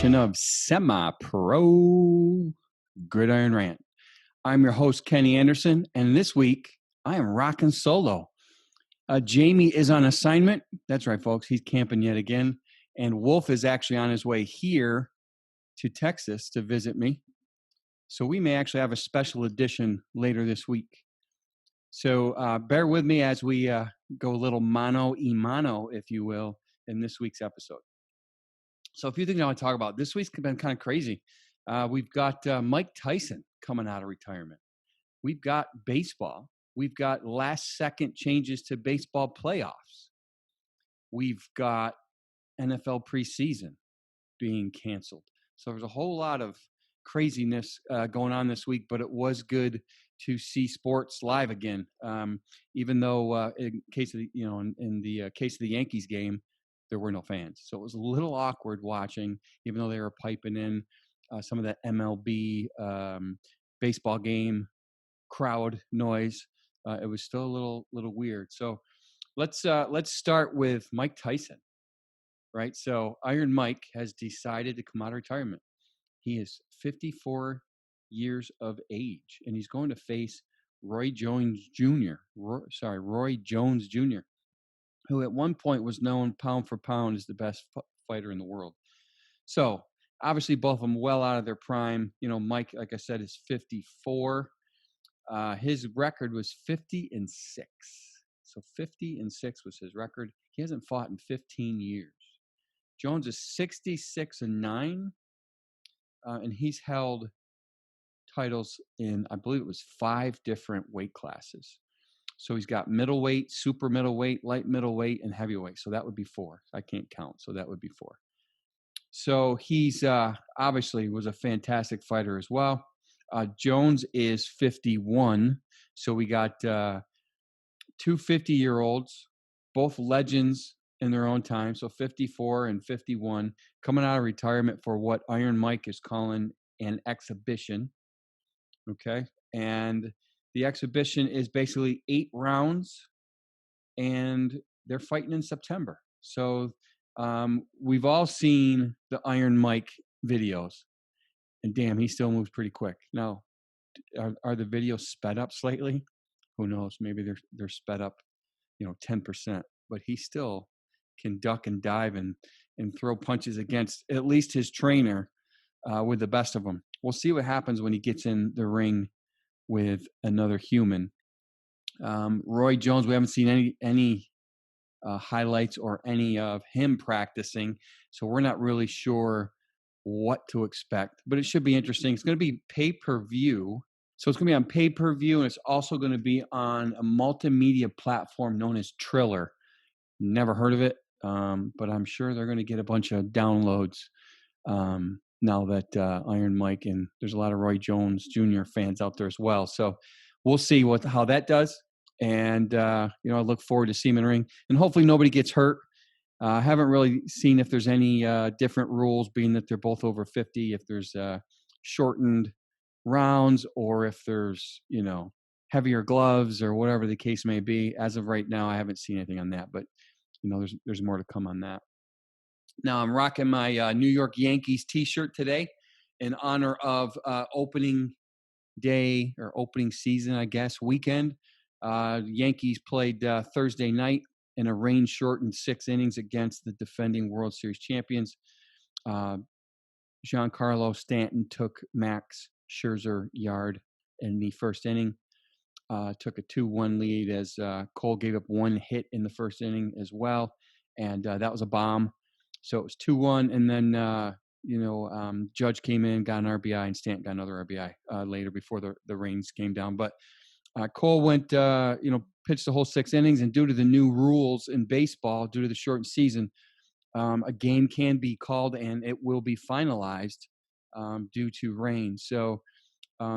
edition of Semi-Pro Gridiron Rant. I'm your host, Kenny Anderson, and this week I am rocking solo. Jamie is on assignment. That's right, folks. He's camping yet again. And Wolf is actually on his way here to Texas to visit me. So we may actually have a special edition later this week. So bear with me as we go a little mano y mano, if you will, in this week's episode. So a few things I want to talk about. This week's been kind of crazy. We've got Mike Tyson coming out of retirement. We've got baseball. We've got last-second changes to baseball playoffs. We've got NFL preseason being canceled. So there's a whole lot of craziness going on this week, but it was good to see sports live again. Even though in case of the case of the Yankees game, there were no fans, so it was a little awkward watching. Even though they were piping in some of that MLB baseball game crowd noise, it was still a little weird. So let's start with Mike Tyson, right? So Iron Mike has decided to come out of retirement. He is 54 years of age, and he's going to face Roy Jones Jr., who at one point was known pound for pound as the best fighter in the world. So obviously both of them well out of their prime. You know, Mike, like I said, is 54. His record was 50-6. So 50-6 was his record. He hasn't fought in 15 years. Jones is 66-9. And he's held titles in, I believe it was 5 different weight classes. So he's got middleweight, super middleweight, light middleweight, and heavyweight. So that would be 4. I can't count. So that would be 4. So he's obviously was a fantastic fighter as well. Jones is 51. So we got 2 50-year-olds, both legends in their own time. So 54 and 51 coming out of retirement for what Iron Mike is calling an exhibition. Okay. And the exhibition is basically 8 rounds, and they're fighting in September. So we've all seen the Iron Mike videos, and damn, he still moves pretty quick. Now, are the videos sped up slightly? Who knows? Maybe they're sped up, 10%, but he still can duck and dive and throw punches against at least his trainer with the best of them. We'll see what happens when he gets in the ring with another human. Roy Jones, we haven't seen any highlights or any of him practicing, so we're not really sure what to expect, but it should be interesting. It's going to be pay-per-view. So it's going to be on pay-per-view, and it's also going to be on a multimedia platform known as Triller. Never heard of it, but I'm sure they're going to get a bunch of downloads now that Iron Mike, and there's a lot of Roy Jones Jr. fans out there as well. So we'll see how that does. And, I look forward to seeing him in the ring. And hopefully nobody gets hurt. I haven't really seen if there's any different rules, being that they're both over 50, if there's shortened rounds or if there's, heavier gloves or whatever the case may be. As of right now, I haven't seen anything on that. But, there's more to come on that. Now, I'm rocking my New York Yankees T-shirt today in honor of opening day or opening season, I guess, weekend. Yankees played Thursday night in a rain-shortened 6 innings against the defending World Series champions. Giancarlo Stanton took Max Scherzer yard in the first inning. Took a 2-1 lead as Cole gave up 1 hit in the first inning as well. And that was a bomb. So it was 2-1, and then Judge came in, got an RBI, and Stanton got another RBI later before the rains came down. But Cole went, pitched the whole 6 innings, and due to the new rules in baseball, due to the shortened season, a game can be called and it will be finalized due to rain. So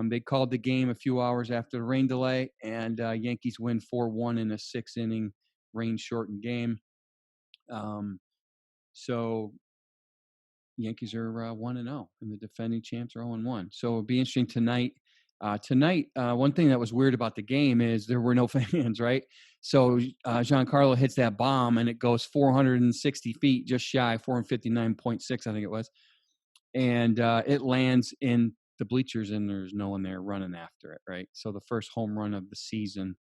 they called the game a few hours after the rain delay, and Yankees win 4-1 in a 6-inning rain-shortened game. So Yankees are 1-0, and the defending champs are 0-1. So it'll be interesting tonight. One thing that was weird about the game is there were no fans, right? So Giancarlo hits that bomb, and it goes 460 feet, just shy, 459.6, I think it was. and it lands in the bleachers, and there's no one there running after it, right? So the first home run of the season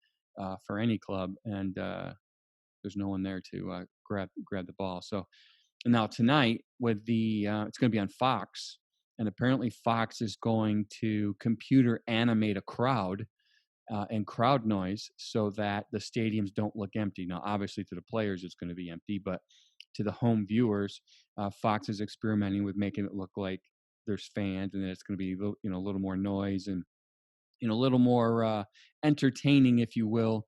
for any club, and there's no one there to grab the ball. So now tonight with the it's going to be on Fox, and apparently Fox is going to computer animate a crowd and crowd noise so that the stadiums don't look empty. Now, obviously, to the players, it's going to be empty, but to the home viewers, Fox is experimenting with making it look like there's fans, and that it's going to be a little more noise and a little more entertaining, if you will,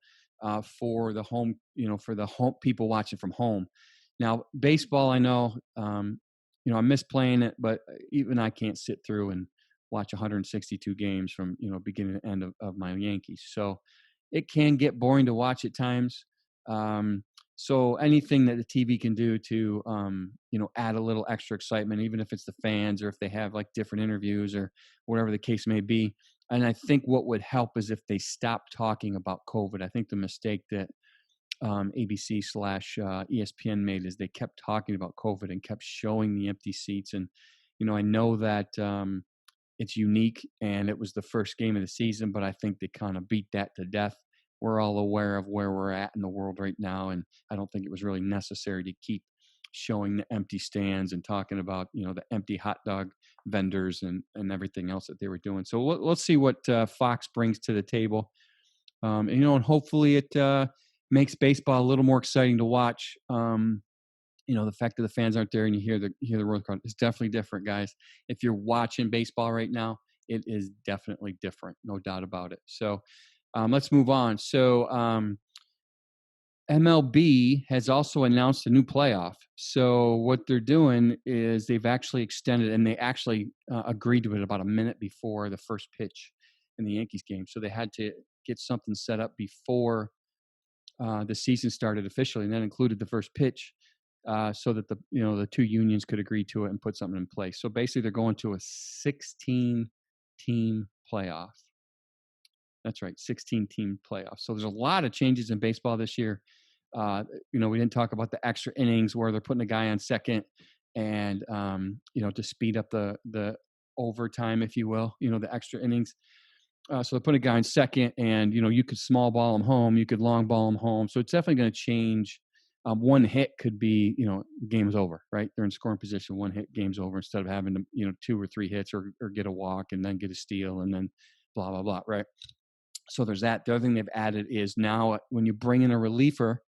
for the home, for the home people watching from home. Now, baseball, I know, I miss playing it, but even I can't sit through and watch 162 games from beginning to end of my Yankees. So it can get boring to watch at times. So anything that the TV can do to add a little extra excitement, even if it's the fans or if they have like different interviews or whatever the case may be. And I think what would help is if they stop talking about COVID. I think the mistake that ABC / ESPN made is they kept talking about COVID and kept showing the empty seats. And I know that it's unique and it was the first game of the season, but I think they kind of beat that to death. We're all aware of where we're at in the world right now, and I don't think it was really necessary to keep showing the empty stands and talking about the empty hot dog vendors and everything else that they were doing. So let's see what Fox brings to the table, and hopefully it makes baseball a little more exciting to watch. The fact that the fans aren't there and you hear the road crowd is definitely different, guys. If you're watching baseball right now, it is definitely different, no doubt about it. So let's move on. So MLB has also announced a new playoff. So what they're doing is they've actually extended, and they actually agreed to it about a minute before the first pitch in the Yankees game. So they had to get something set up before the season started officially, and that included the first pitch, so that the two unions could agree to it and put something in place. So basically, they're going to a 16-team playoff. That's right, 16-team playoff. So there's a lot of changes in baseball this year. We didn't talk about the extra innings where they're putting a guy on second, and to speed up the overtime, if you will, the extra innings. So they put a guy in second, and you could small ball him home, you could long ball him home. So it's definitely going to change. One hit could be, the game is over, right? They're in scoring position. One hit, game's over, instead of having to, 2 or 3 hits or get a walk and then get a steal and then blah, blah, blah, right? So there's that. The other thing they've added is now when you bring in a reliever,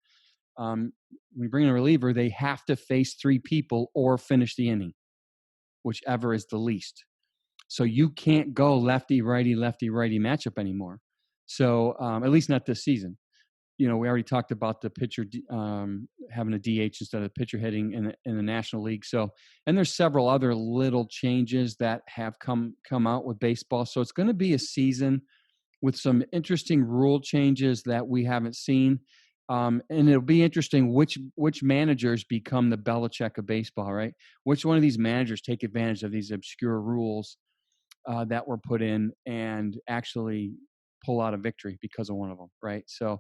they have to face 3 people or finish the inning, whichever is the least. So you can't go lefty, righty matchup anymore. So at least not this season. We already talked about the pitcher having a DH instead of pitcher hitting in the National League. So, and there's several other little changes that have come out with baseball. So it's going to be a season with some interesting rule changes that we haven't seen. And it'll be interesting which managers become the Belichick of baseball, right? Which one of these managers take advantage of these obscure rules that were put in and actually pull out a victory because of one of them, right? So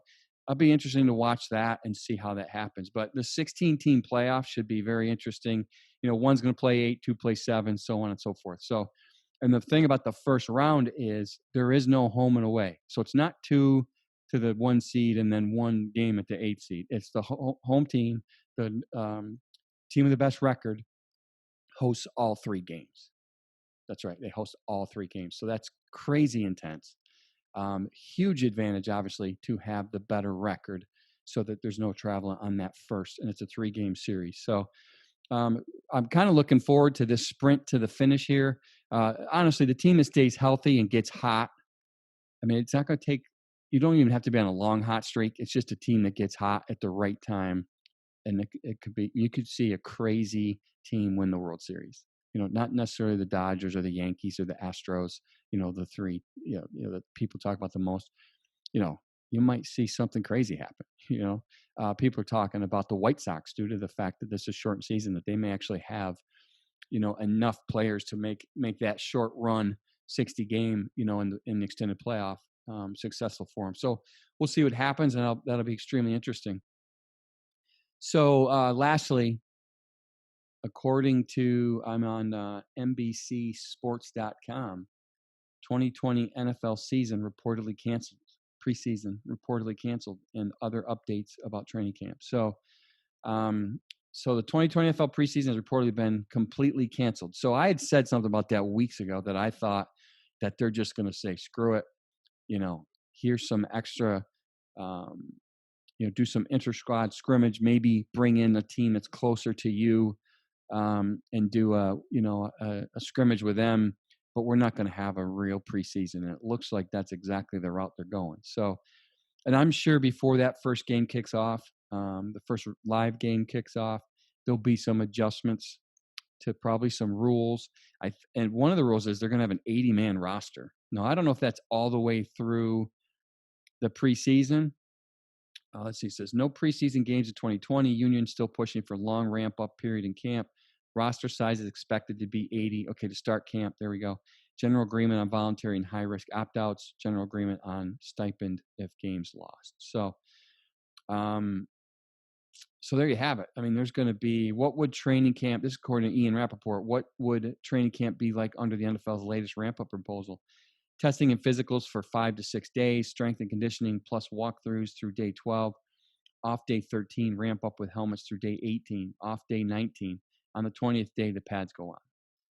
it'll be interesting to watch that and see how that happens. But the 16-team playoff should be very interesting. One's going to play 8, 2 play 7, so on and so forth. So, and the thing about the first round is there is no home and away. So it's not 2 to the 1 seed and then 1 game at the 8 seed. It's the home team, the team with the best record hosts all 3 games. That's right. They host all 3 games. So that's crazy intense. Huge advantage, obviously, to have the better record so that there's no travel on that first. And it's a 3-game series. So I'm kind of looking forward to this sprint to the finish here. Honestly, the team that stays healthy and gets hot, I mean, it's not going to take, you don't even have to be on a long hot streak. It's just a team that gets hot at the right time. And it could be, you could see a crazy team win the World Series. Not necessarily the Dodgers or the Yankees or the Astros, the 3, that people talk about the most. You might see something crazy happen. People are talking about the White Sox due to the fact that this is a short season, that they may actually have, enough players to make that short run 60 game, in the extended playoff successful for them. So we'll see what happens, and that'll be extremely interesting. So lastly, according to, I'm on NBCSports.com, 2020 NFL season reportedly canceled, preseason reportedly canceled, and other updates about training camp. So, so the 2020 NFL preseason has reportedly been completely canceled. So I had said something about that weeks ago, that I thought that they're just going to say, screw it, here's some extra, do some inter-squad scrimmage, maybe bring in a team that's closer to you, and do a scrimmage with them, but we're not going to have a real preseason. And it looks like that's exactly the route they're going. So, and I'm sure before that first game kicks off, the first live game kicks off, there'll be some adjustments to probably some rules. And one of the rules is they're going to have an 80-man roster. Now, I don't know if that's all the way through the preseason. Let's see, it says no preseason games in 2020. Union still pushing for long ramp up period in camp. Roster size is expected to be 80. Okay, to start camp. There we go. General agreement on voluntary and high risk opt outs. General agreement on stipend if games lost. So, so there you have it. I mean, there's going to be, what would training camp, this is according to Ian Rappaport, what would training camp be like under the NFL's latest ramp up proposal? Testing and physicals for 5 to 6 days, strength and conditioning plus walkthroughs through day 12, off day 13, ramp up with helmets through day 18, off day 19. On the 20th day, the pads go on.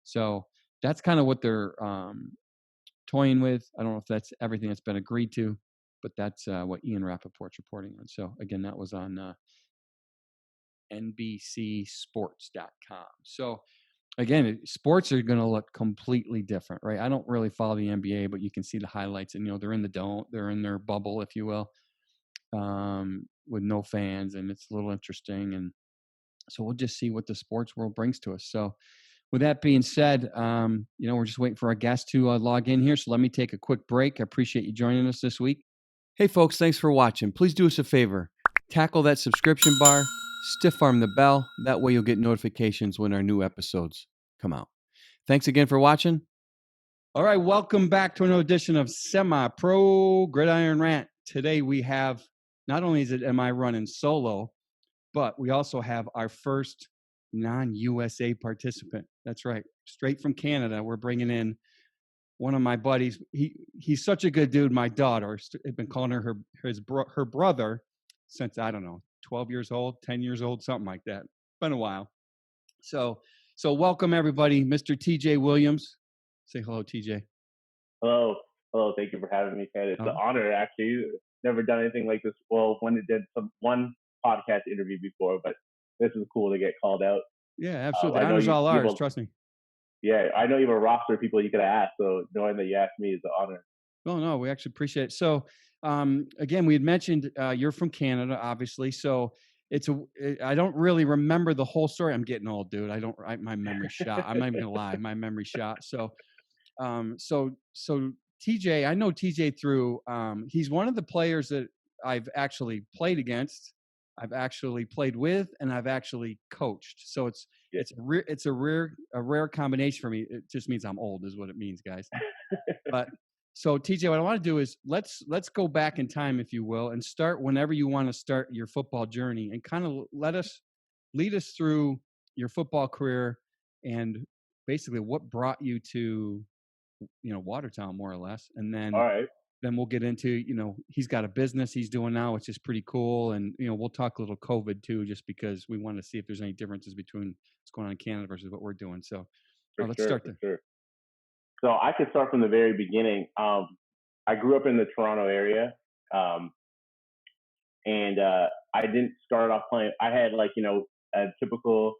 So that's kind of what they're toying with. I don't know if that's everything that's been agreed to, but that's what Ian Rappaport's reporting on. So again, that was on NBCSports.com. So again, sports are going to look completely different, right? I don't really follow the NBA, but you can see the highlights, and they're in the dome, they're in their bubble, if you will, with no fans, and it's a little interesting. And so we'll just see what the sports world brings to us. So with that being said, we're just waiting for our guest to log in here. So let me take a quick break. I appreciate you joining us this week. Hey folks, thanks for watching. Please do us a favor. Tackle that subscription bar, stiff arm the bell. That way you'll get notifications when our new episodes come out. Thanks again for watching. All right, welcome back to another edition of Semi-Pro Gridiron Rant. Today we have, not only am I running solo, but we also have our first non-USA participant. That's right, straight from Canada. We're bringing in one of my buddies. He's such a good dude. My daughter, I've been calling her her brother since, I don't know, 12 years old, 10 years old, something like that. Been a while. So welcome everybody, Mr. TJ Williams. Say hello, TJ. Hello. Thank you for having me, Ted. It's an honor, actually. Never done anything like this. Well, when it did one podcast interview before, but this is cool to get called out. Yeah, absolutely. The honor's all ours, trust me. Yeah, I know you have a roster of people you could ask, so knowing that you asked me is an honor. Oh, no, we actually appreciate it. So, again, we had mentioned you're from Canada, obviously. So I don't really remember the whole story. I'm getting old, dude. My memory shot. I'm not even gonna lie, my memory shot. So TJ, I know TJ through. He's one of the players that I've actually played against, I've actually played with, and I've actually coached. So it's a rare combination for me. It just means I'm old, is what it means, guys. But so TJ, what I want to do is let's go back in time, if you will, and start whenever you want to start your football journey, and kind of lead us through your football career, and basically what brought you to Watertown, more or less. And then all right, then we'll get into he's got a business he's doing now, which is pretty cool, and we'll talk a little COVID too, just because we want to see if there's any differences between what's going on in Canada versus what we're doing. So let's start there. Sure. So I could start from the very beginning. I grew up in the Toronto area, and I didn't start off playing. I had a typical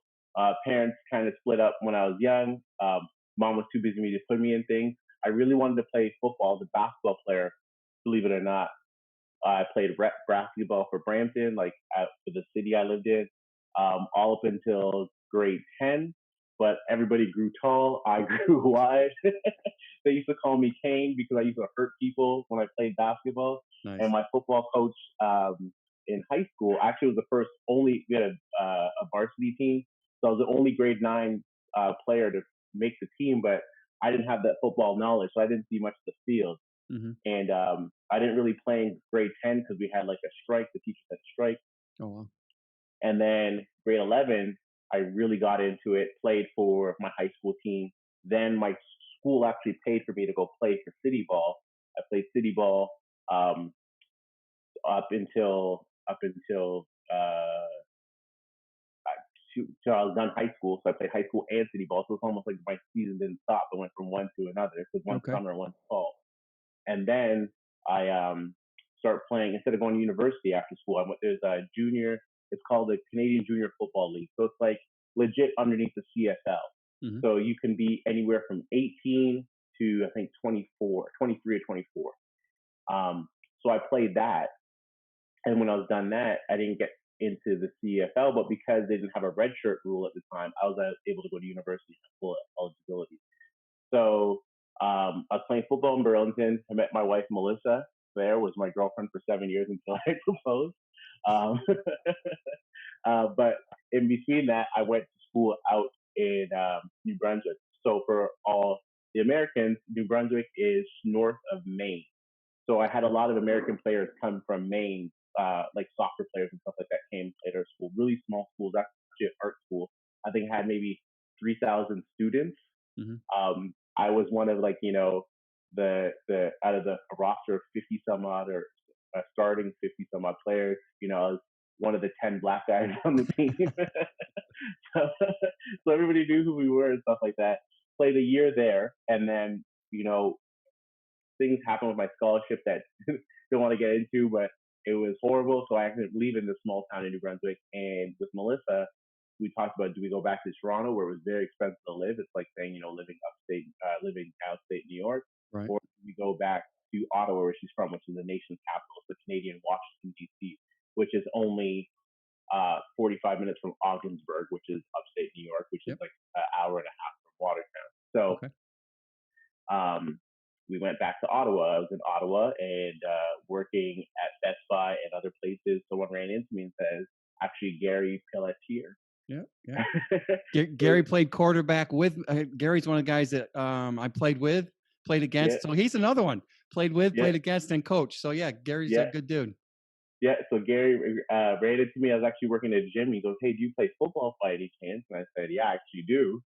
parents kind of split up when I was young. Mom was too busy to put me in things. I really wanted to play football, the basketball player, believe it or not. I played basketball for Brampton, for the city I lived in, all up until grade 10. But everybody grew tall. I grew wide. They used to call me Kane because I used to hurt people when I played basketball. Nice. And my football coach in high school actually was we had a varsity team. So I was the only grade 9 player to make the team, but I didn't have that football knowledge, so I didn't see much of the field. Mm-hmm. And I didn't really play in grade 10 because we had a strike. The teachers had a strike. Oh, wow. And then grade 11, I really got into it, played for my high school team. Then my school actually paid for me to go play for city ball. I played city ball um, up until till I was done high school. So I played high school and city ball. So it's almost like my season didn't stop. It went from one to another because one Okay. summer, one fall. And then I started playing instead of going to university after school. There's a junior. It's called the Canadian Junior Football League. So it's like legit underneath the CFL. Mm-hmm. So you can be anywhere from 18 to I think 24, 23 or 24. So I played that, and when I was done that, I didn't get into the CFL, but because they didn't have a redshirt rule at the time, I was able to go to university and full eligibility. So I was playing football in Burlington. I met my wife Melissa. There was my girlfriend for 7 years until I proposed. Um, but in between that, I went to school out in New Brunswick. So for all the Americans, New Brunswick is north of Maine. So I had a lot of American players come from Maine, like soccer players and stuff like that came at our school. Really small schools, actually an art school. I think it had maybe 3,000 students. Mm-hmm. I was one of the out of the roster of 50 some odd or starting 50 some odd players. I was one of the 10 black guys on the team. So everybody knew who we were and stuff like that. Played a year there, and then things happened with my scholarship that don't want to get into, but it was horrible. So I ended up leaving this small town in New Brunswick, and with Melissa, we talked about, do we go back to Toronto where it was very expensive to live? It's like saying, living outstate New York, Right. or we go back to Ottawa where she's from, which is the nation's capital. It's the Canadian Washington, D.C., which is only 45 minutes from Ogdensburg, which is upstate New York, which is like an hour and a half from Watertown. So we went back to Ottawa. I was in Ottawa and working at Best Buy and other places. Someone ran into me and says, actually, Gary Pelletier. Yeah. Gary played quarterback with. Gary's one of the guys that I played against. So he's another one. Played against, and coached. So yeah, Gary's a good dude. Yeah. So Gary ran into me. I was actually working at a gym. He goes, "Hey, do you play football by any chance?" And I said, "Yeah, I actually do.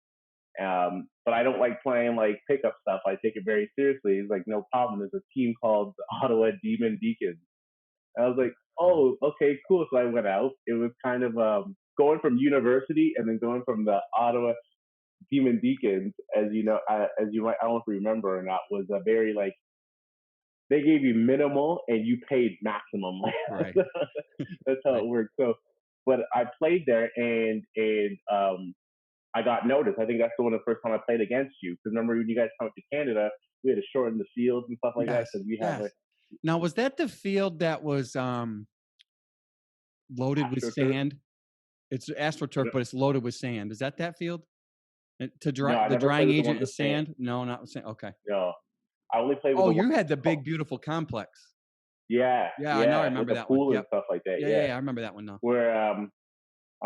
But I don't like playing like pickup stuff. I take it very seriously." He's like, "No problem. There's a team called the Ottawa Demon Deacons." I was like, "Oh, okay, cool." So I went out. It was kind of going from university and then going from the Ottawa Demon Deacons, as you know, as you might, I don't know if you remember or not, was a very like, they gave you minimal and you paid maximum. Right. That's how it worked. So, but I played there and I got noticed. I think that's the first time I played against you. Because remember when you guys come to Canada, we had to shorten the fields and stuff like that. Because we have now, was that the field that was loaded with sand? It's AstroTurf, but it's loaded with sand. Is that field? To dry the drying agent is sand? No, not sand. Okay. No, I only played with. Oh, you had the big, beautiful complex. Yeah. I know. I remember that pool one. And stuff like that. Yeah, I remember that one now. Where I don't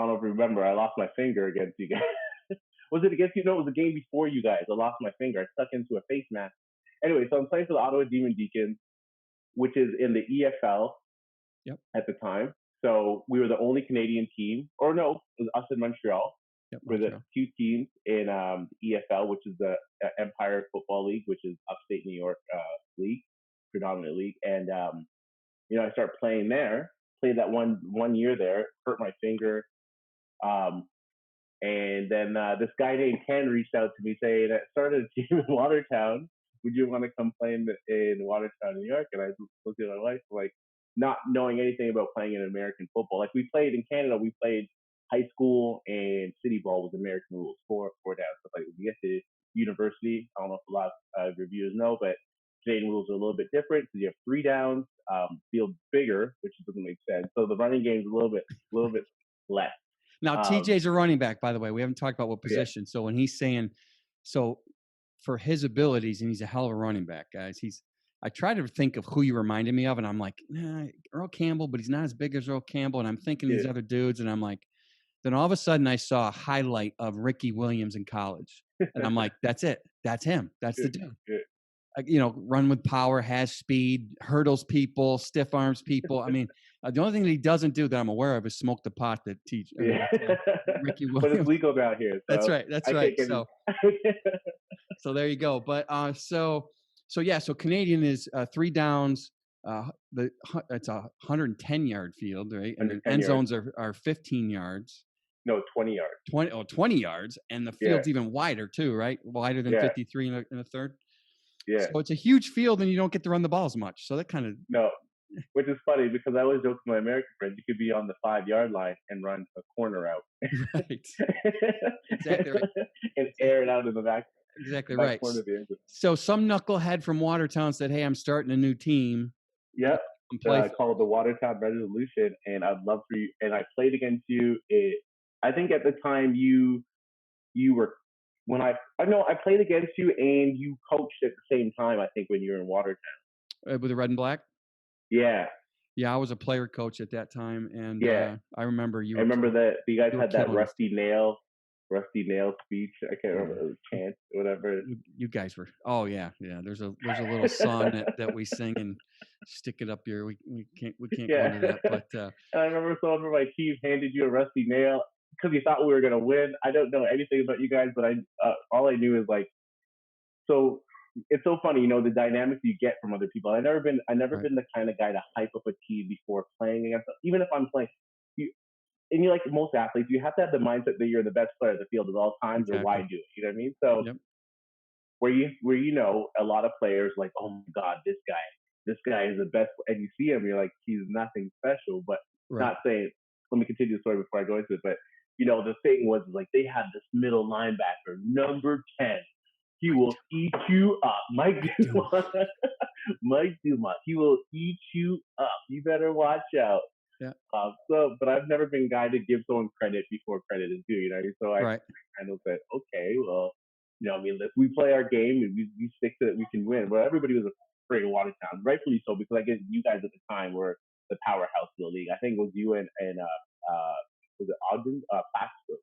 know if you remember, I lost my finger against you guys. Was it against you? No, it was a game before you guys. I lost my finger. I stuck into a face mask. Anyway, so I'm playing for the Ottawa Demon Deacons, which is in the EFL at the time. So we were the only Canadian team, or no, it was us in Montreal. We're the two teams in the EFL, which is the Empire Football League, which is upstate New York league, predominant league. And I started playing there. Played that one year there. Hurt my finger. And then this guy named Ken reached out to me saying, "I started a team in Watertown. Would you want to come play in Watertown, New York?" And I looked at my wife, like, not knowing anything about playing in American football. Like, we played in Canada, we played high school and city ball with American rules, four down. So like, when you get to university, I don't know if a lot of your viewers know, but Canadian rules are a little bit different because you have 3 downs, field bigger, which doesn't make sense. So the running game is a little bit less. Now, TJ's a running back, by the way. We haven't talked about what position. Yeah. So when he's saying, for his abilities, and he's a hell of a running back, guys. I try to think of who you reminded me of, and I'm like, Earl Campbell, but he's not as big as Earl Campbell. And I'm thinking these other dudes, and I'm like, then all of a sudden I saw a highlight of Ricky Williams in college, and I'm like, that's it. That's him. That's the dude. Run with power, has speed, hurdles people, stiff arms people. I mean, The only thing that he doesn't do that I'm aware of is smoke the pot that Yeah, Ricky but it's Williams. legal down here, That's so right. That's I right. can't get him. So there you go. But so yeah, so Canadian is 3 downs. It's a 110-yard field, right? And Under then 10 end yards. zones are 15 yards. No, 20 yards. 20 yards, and the Yeah, field's even wider too, right? Wider than yeah, 53 in a third. yeah. So it's a huge field, and you don't get to run the balls much. So that kind of No, which is funny because I always joke to my American friends, you could be on the 5 yard line and run a corner out right. Exactly right. and air it out in the Exactly back right. corner of the end zone. So some knucklehead from Watertown said, "Hey, I'm starting a new team. Yep. Come play for." Called the Watertown Resolution, and I'd love for you. And I played against you. I think at the time you were when I know I played against you, and you coached at the same time. I think when you were in Watertown. With the red and black. Yeah, Yeah, I was a player coach at that time, and yeah. I remember I remember that you guys you were had that killing us. rusty nail speech. I can't remember Yeah. it was chant, whatever. You guys were. Oh yeah, yeah. There's a little song that we sing and stick it up here. We can't go Yeah. into that, but And I remember someone from my team handed you a rusty nail because he thought we were gonna win. I don't know anything about you guys, but I all I knew is like so. It's so funny, the dynamics you get from other people. I never right, been the kind of guy to hype up a team before playing against them. Even if I'm playing, you and you like most athletes, you have to have the mindset that you're the best player of the field at all times, or why exactly. do it? You know what I mean? So Yep. where a lot of players like, oh my god, this guy is the best, and you see him, you're like, he's nothing special. But Right. not saying. Let me continue the story before I go into it. But the thing was like they had this middle linebacker, number 10. He will eat you up, Mike Dumont. Mike Dumont. He will eat you up. You better watch out. Yeah. But I've never been a guy to give someone credit before credit is due. So I Right. kind of said, okay, well, I mean, if we play our game and we stick to it, we can win. But everybody was afraid of Watertown, rightfully so, because I guess you guys at the time were the powerhouse of the league. I think it was you and was it Ogden, Plattsburgh.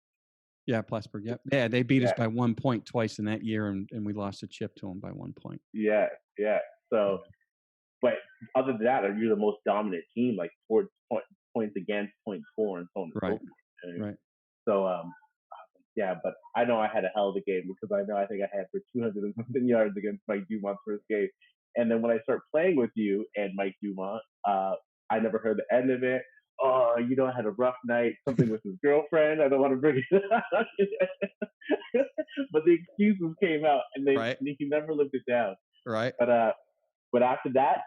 Yeah, Plattsburgh. Yep. Yeah, they beat us Yeah, by 1 point twice in that year, and we lost a chip to them by 1 point. yeah, yeah. So, Yeah. but other than that, you're the most dominant team, like points against, points for, and so on and so Right. forth. And Right. so, yeah, but I know I had a hell of a game because I think I had for 200 and something yards against Mike Dumont's first game. And then when I start playing with you and Mike Dumont, I never heard the end of it. Oh, I had a rough night, something with his girlfriend. I don't want to bring it up. But the excuses came out, and Right. he never lived it down. Right. But after that,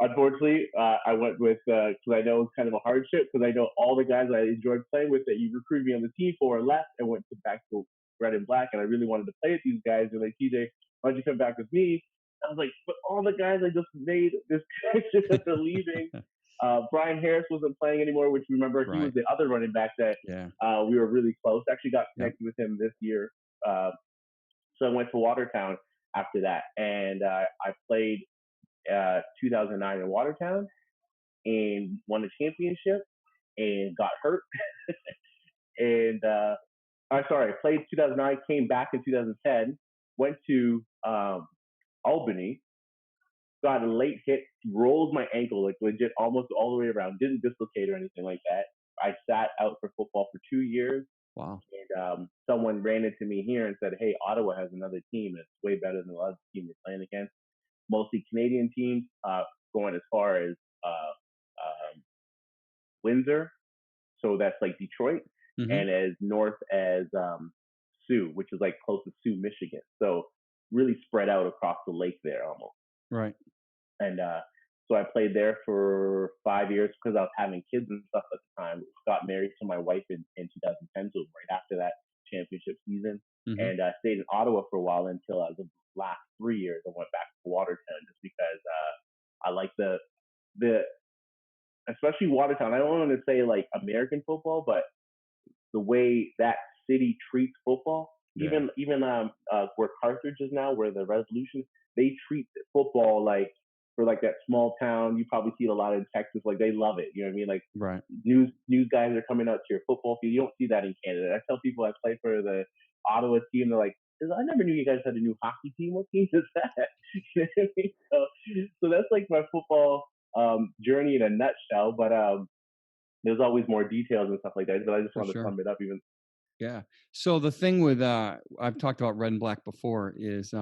unfortunately, I went with because I know it's kind of a hardship because I know all the guys I enjoyed playing with that you recruited me on the team for left and went back to red and black, and I really wanted to play with these guys. They're like, TJ, why don't you come back with me? I was like, but all the guys I just made this connection that they're leaving. Brian Harris wasn't playing anymore, which remember he was Right. the other running back that Yeah. we were really close. Actually got Yep. connected with him this year. So I went to Watertown after that, and I played 2009 in Watertown and won a championship and got hurt. And I played 2009, came back in 2010, went to Albany, got a late hit, rolled my ankle like legit almost all the way around, didn't dislocate or anything like that. I sat out for football for 2 years, Wow. and someone ran into me here and said, "Hey, Ottawa has another team that's way better than a lot of the teams you're playing against. Mostly Canadian teams, going as far as Windsor, so that's like Detroit, Hmm. and as north as Sioux, which is like close to Sioux, Michigan. So really spread out across the lake there almost. Right. And so I played there for 5 years because I was having kids and stuff at the time. Got married to my wife in 2010, so right after that championship season, Hmm. and stayed in Ottawa for a while until the last 3 years I went back to Watertown just because I like the especially Watertown. I don't want to say like American football, but the way that city treats football, Yeah. even where Carthage is now, where the Resolution, they treat football like for like that small town. You probably see it a lot in Texas. Like they love it. You know what I mean? Like Right. news guys are coming out to your football field. You don't see that in Canada. I tell people I play for the Ottawa team. They're like, I never knew you guys had a new hockey team. What team is that? You know what I mean? So that's like my football journey in a nutshell. But there's always more details and stuff like that. But I just For wanted to sure. sum it up. Even Yeah. So the thing with I've talked about red and black before is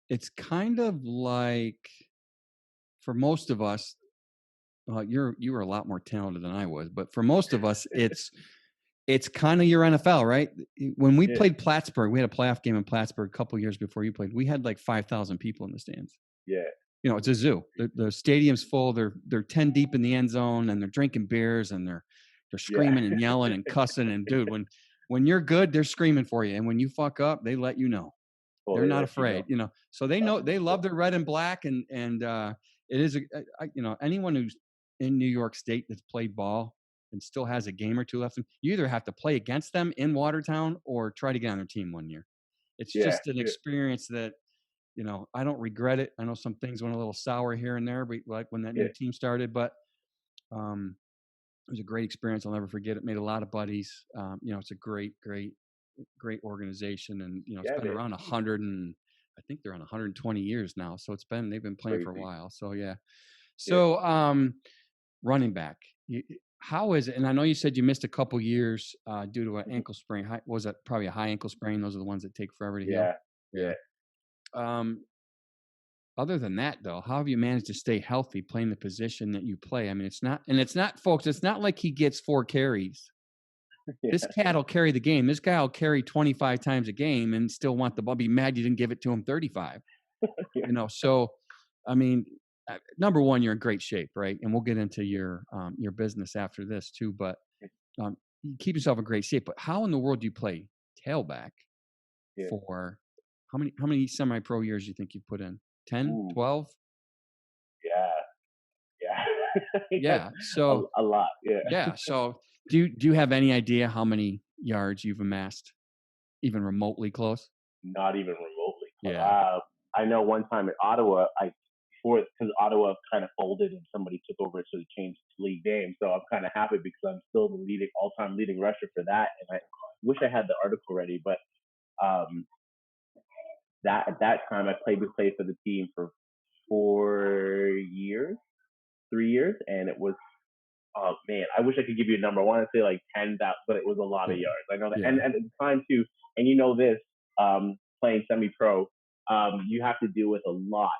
it's kind of like for most of us, you were a lot more talented than I was, but for most of us, it's kind of your NFL, right? When we yeah, played Plattsburgh, we had a playoff game in Plattsburgh a couple years before you played. We had like 5,000 people in the stands. yeah, You know, it's a zoo. The stadium's full. They're 10 deep in the end zone, and they're drinking beers, and they're yeah. screaming and yelling and cussing. And dude, when you're good, they're screaming for you, and when you fuck up, they let you know. Well, They're they not let you afraid, know. you know. So they know they love their red and black, and it is you know, anyone who's in New York State that's played ball and still has a game or two left, you either have to play against them in Watertown or try to get on their team one year. It's Yeah, just an yeah, experience that, you know, I don't regret it. I know some things went a little sour here and there, but like when that yeah. new team started, but um, it was a great experience. I'll never forget it. Made a lot of buddies. You know, it's a great organization, and you know, it's Yeah, been man. around 100 and I think they're on 120 years now. So they've been playing for a Crazy. while. So yeah. Yeah. So running back, how is it? And I know you said you missed a couple years due to an Mhm. ankle sprain. Was that probably a high ankle sprain? Those are the ones that take forever to heal. Yeah. Yeah. Yeah. Um, Other than that, though, how have you managed to stay healthy playing the position that you play? I mean, it's not, folks, it's not like he gets 4 carries. This Yeah. cat will carry the game. This guy will carry 25 times a game and still want the ball. Be mad you didn't give it to him 35. Yeah. You know, so I mean, number one, you're in great shape, right? And we'll get into your business after this too. But you keep yourself in great shape. But how in the world do you play tailback Yeah. for how many semi-pro years do you think you put in? 10, Ooh. 12? Yeah. Yeah. Yeah. Yeah. So A lot. Yeah. yeah. So do you have any idea how many yards you've amassed, even remotely close? Not even remotely. Yeah. I know one time in Ottawa, before because Ottawa kind of folded and somebody took over, so they changed to league name. So I'm kind of happy because I'm still the leading all-time leading rusher for that, and I wish I had the article ready. But um, that at that time, I played for the team for 4 years, 3 years, and it was oh man, I wish I could give you a number. I want to say like 10,000, but it was a lot of Yeah. yards. I know that, Yeah. and at the time too, and you know this, playing semi-pro, you have to deal with a lot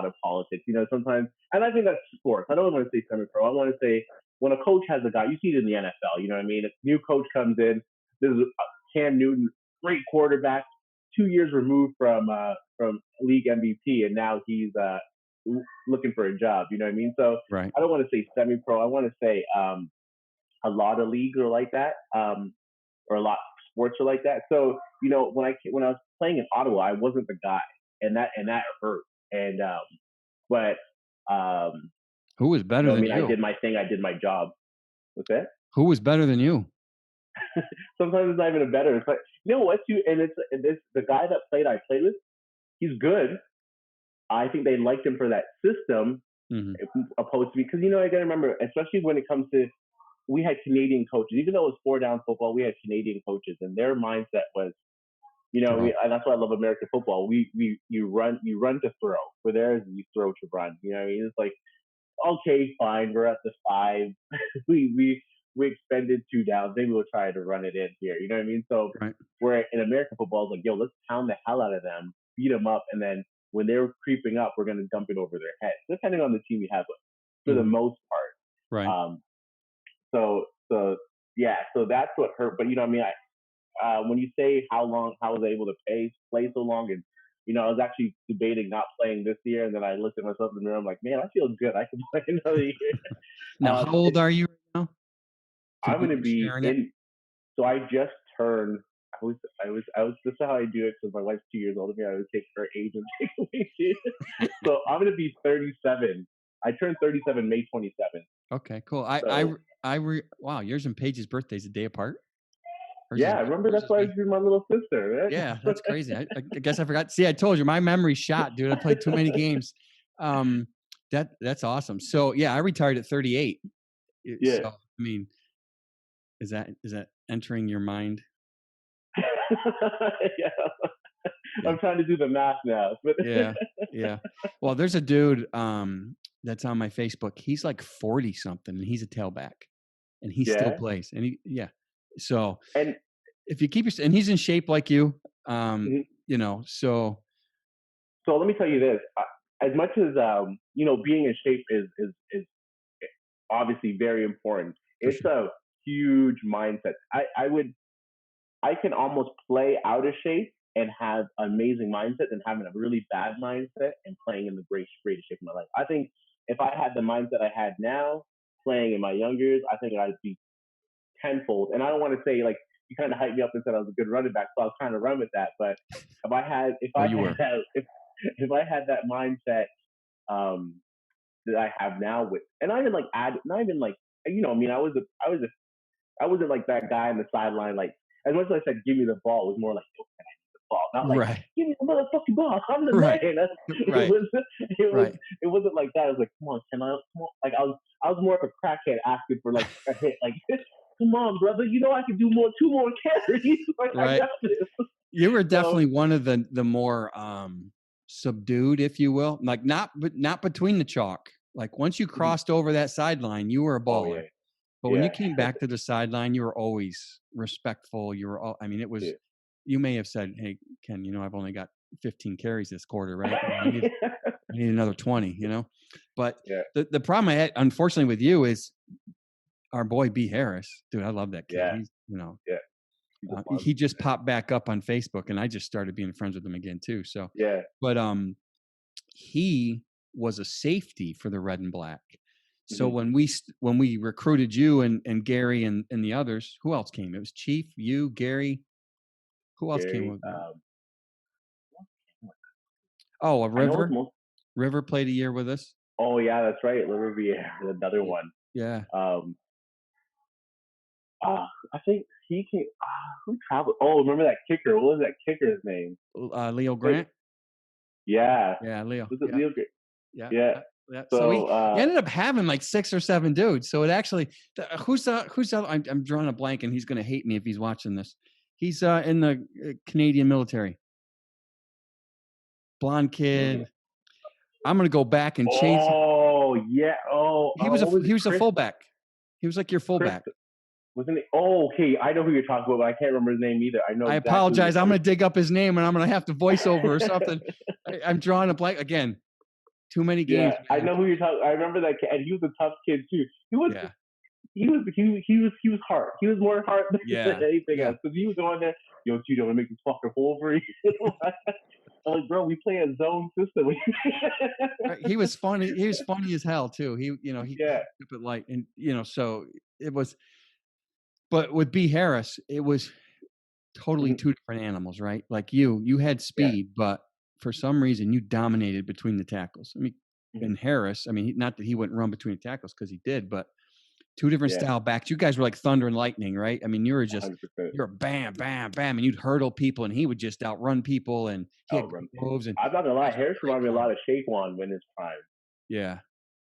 of politics. You know, sometimes, and I think that's sports. I don't want to say semi-pro. I want to say when a coach has a guy, you see it in the NFL. You know what I mean? If a new coach comes in, this is Cam Newton, great quarterback, 2 years removed from league MVP, and now he's looking for a job. You know what I mean? So Right. I don't want to say semi-pro. I want to say a lot of leagues are like that, or a lot of sports are like that. So you know, when I was playing in Ottawa, I wasn't the guy, and that hurt. And but Who was you better know, I than mean, I you? did my thing. I did my job. With that, Who was better than you? sometimes it's not even a better. It's like you know what, you and it's the guy that I played with. He's good. I think they liked him for that system, Mhm. opposed to because you know I gotta remember, especially when it comes to we had Canadian coaches, even though it was four down football, we had Canadian coaches, and their mindset was, you know, Draw. and that's why I love American football. You run to throw. For theirs, you throw to run. You know what I mean? It's like, okay, fine, we're at the five. we expended two downs. Maybe we'll try to run it in here. You know what I mean? So Right. where in American football, it's like, yo, let's pound the hell out of them, beat them up, and then when they're creeping up, we're gonna dump it over their head, depending on the team you have. For the Mhm. most part, Right. so yeah, so that's what hurt. But you know, what I mean, when you say how long, how was I able to play so long, and you know, I was actually debating not playing this year, and then I looked at myself in the mirror. I'm like, man, I feel good. I can play another year. Now, how old are you right now? If you I'm don't going to mind be sharing it. in. So I just turned. I was. This is how I do it because my wife's 2 years older than me. I would take her age and take away shit. So I'm going to be 37. I turned 37 May 27th. Okay, cool. So Wow, yours and Paige's birthday's a day apart? yeah, I remember Hers that's is why I was May. with my little sister. Yeah, Right? that's crazy. I guess I forgot. See, I told you my memory's shot, dude. I played too many games. Um, that's awesome. So yeah, I retired at 38. Yeah. So I mean, is that entering your mind? Yeah. Yeah. I'm trying to do the math now. But Yeah. Yeah. Well, there's a dude. that's on my Facebook. He's like 40 something and he's a tailback and he still Yeah. plays. And so And if you keep and he's in shape like you, mhm. so So let me tell you this: as much as being in shape is obviously very important. for It's sure. a huge mindset. I can almost play out of shape and have amazing mindset than having a really bad mindset and playing in the greatest shape of my life. I think if I had the mindset I had now, playing in my younger years, I think I'd be tenfold. And I don't want to say like you kind of hyped me up and said I was a good running back, so I was trying to run with that. But if Oh, I you had were. that if I had that mindset um, that I have now with, and not even like I mean, I wasn't like that guy on the sideline. Like as much as I said, give me the ball, it was more like, yo, can I get the ball? Not like Right. give me the motherfucking ball. I'm the man. Right. It Right. was it was Right. it wasn't like that. It was like, come on, can I? Come on. Like I was more of a crackhead asking for like a hit. Like come on, brother, you know I can do two more carries. Like I Right. got this. You were So definitely one of the more subdued, if you will. Like not between the chalk. Like once you crossed over that sideline, you were a oh baller. yeah, But when you yeah, came back to the sideline, you were always respectful. You were all, I mean, it was, yeah. you may have said, hey, Ken, I've only got 15 carries this quarter, right? I need another 20, But Yeah, the problem I had, unfortunately, with you is our boy B Harris. Dude, I love that kid. yeah, He's, yeah. He's a he monster, just man. popped back up on Facebook and I just started being friends with him again too. So, Yeah. but he was a safety for the red and black. So Hmm. when we recruited you and Gary and the others, who else came? It was Chief, you, Gary. Who else came Very. with? Oh, a I know it's River. most. River played a year with us. Oh yeah, that's right. Riviera, another Y- one. Yeah, Um, I think he can. Who traveled? Oh, remember that kicker? What was that kicker's name? Leo Like, Grant. yeah, Yeah, Leo. was it Yeah, Leo? yeah, Yeah. yeah, yeah. So he So, he ended up having like 6 or 7 dudes. So it actually, who's the I'm drawing a blank, and he's going to hate me if he's watching this. He's in the Canadian military. Blonde mm, kid. I'm going to go back and change. oh yeah. What was it? He was a Chris? fullback. He was like your Chris fullback. wasn't it? Oh, okay. I know who you're talking about, but I can't remember his name either. I know I exactly who you're apologize. I'm talking going to dig up his name and I'm going to have to voice over or something. about. I'm drawing a blank again. Too many Yeah, games, I man. know who you're talking. I remember that kid, and he was a tough kid too. Yeah, He was hard. He was more hard than yeah, anything yeah. else because he was on there. Yo, Tito, want to make this fucker hole for you? I'm like, bro, we play a zone system. He was funny. He was funny as hell too. He Yeah. kept it light, and so it was. But with B Harris, it was totally Mhm. two different animals, right? Like you had Yeah. speed, but for some reason you dominated between the tackles. I mean, Mhm. and Harris, I mean, not that he wouldn't run between the tackles because he did, but two different Yeah. style backs. You guys were like thunder and lightning, right? I mean, 100%. you're bam, bam, bam, and you'd hurdle people, and he would just outrun people, and he had Outrun great people. moves, and I'm not gonna you lie, guys were Harris great reminded me a lot combo. of Shaquan in his prime. Yeah,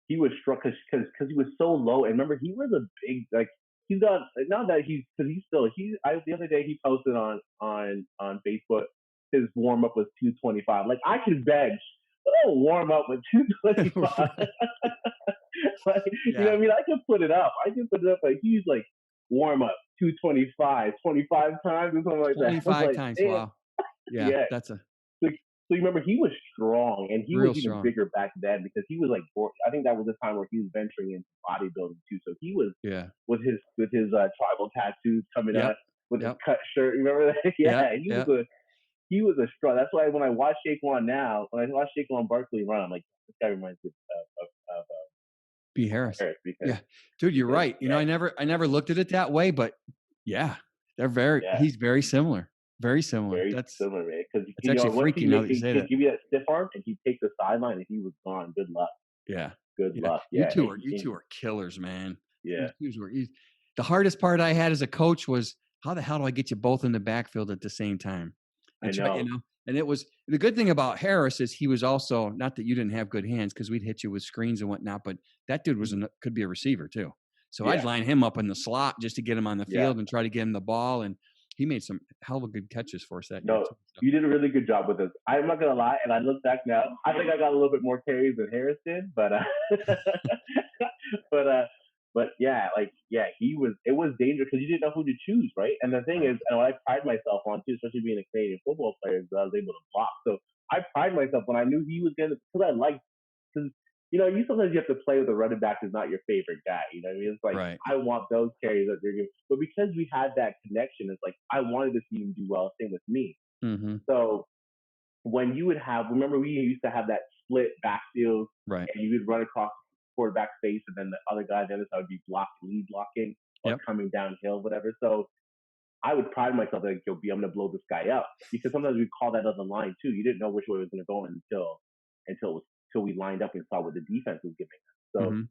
He was struck because he was so low. And remember, he was a big like he's got not that he's because he's still he. I the other day he posted on Facebook his warm up was 225. Like I can bench, but I don't warm up with 225. right. Like you know Yeah, what I mean? I can put it up. I can put it up. Like he's like warm up 225, 25 times or something like that. I'm 25 like times. damn, Wow. Yeah, yeah. that's a So you remember he was strong and he was real even strong. bigger back then because he was like I think that was the time where he was venturing into bodybuilding too. So he was Yeah. with his tribal tattoos coming Yep. up with his Yep. cut shirt. Remember that? Yep. Yeah, Yep. he was a strong. That's why when I watch Shaquan now, when I watch Shaquan Barkley run, I'm like this guy reminds me of B Harris. Harris Yeah. Dude, you're right. yeah, I never looked at it that way, but yeah, yeah, he's very similar. Very similar. very That's similar, man. Because actually once freaky now that you he say could that. give you that stiff arm and he'd take the sideline and he was gone. Good luck. Yeah. Good Yeah. luck. You Yeah, two are killers, man. yeah. The hardest part I had as a coach was how the hell do I get you both in the backfield at the same time? I know. And it was the good thing about Harris is he was also not that you didn't have good hands because we'd hit you with screens and whatnot, but that dude could be a receiver too. So I'd Yeah, line him up in the slot just to get him on the yeah. field and try to get him the ball. And he made some hell of a good catches for us that year No, too. So. you did a really good job with this. I'm not gonna lie, and I look back now, I think I got a little bit more carries than Harris did, but but but yeah, like yeah, it was dangerous because you didn't know who to choose, right? And the thing Right. is, and what I pride myself on too, especially being a Canadian football player, is that I was able to block. So I pride myself when I knew he was gonna, because I liked, because you sometimes you have to play with a running back who's not your favorite guy. You know what I mean? It's like Right. I want those carries that they're giving, but because we had that connection, it's like I wanted to see him do well. Same with me. Mm-hmm. So when you would remember we used to have that split backfield, Right. and you would run across quarterback face, and then the other guy on the other side would be lead blocking, or Yep. coming downhill, whatever. So I would pride myself like, yo, B, I'm gonna blow this guy up, because sometimes we call that other line too. You didn't know which way it was gonna go until we lined up and saw what the defense was giving us. So Mm-hmm.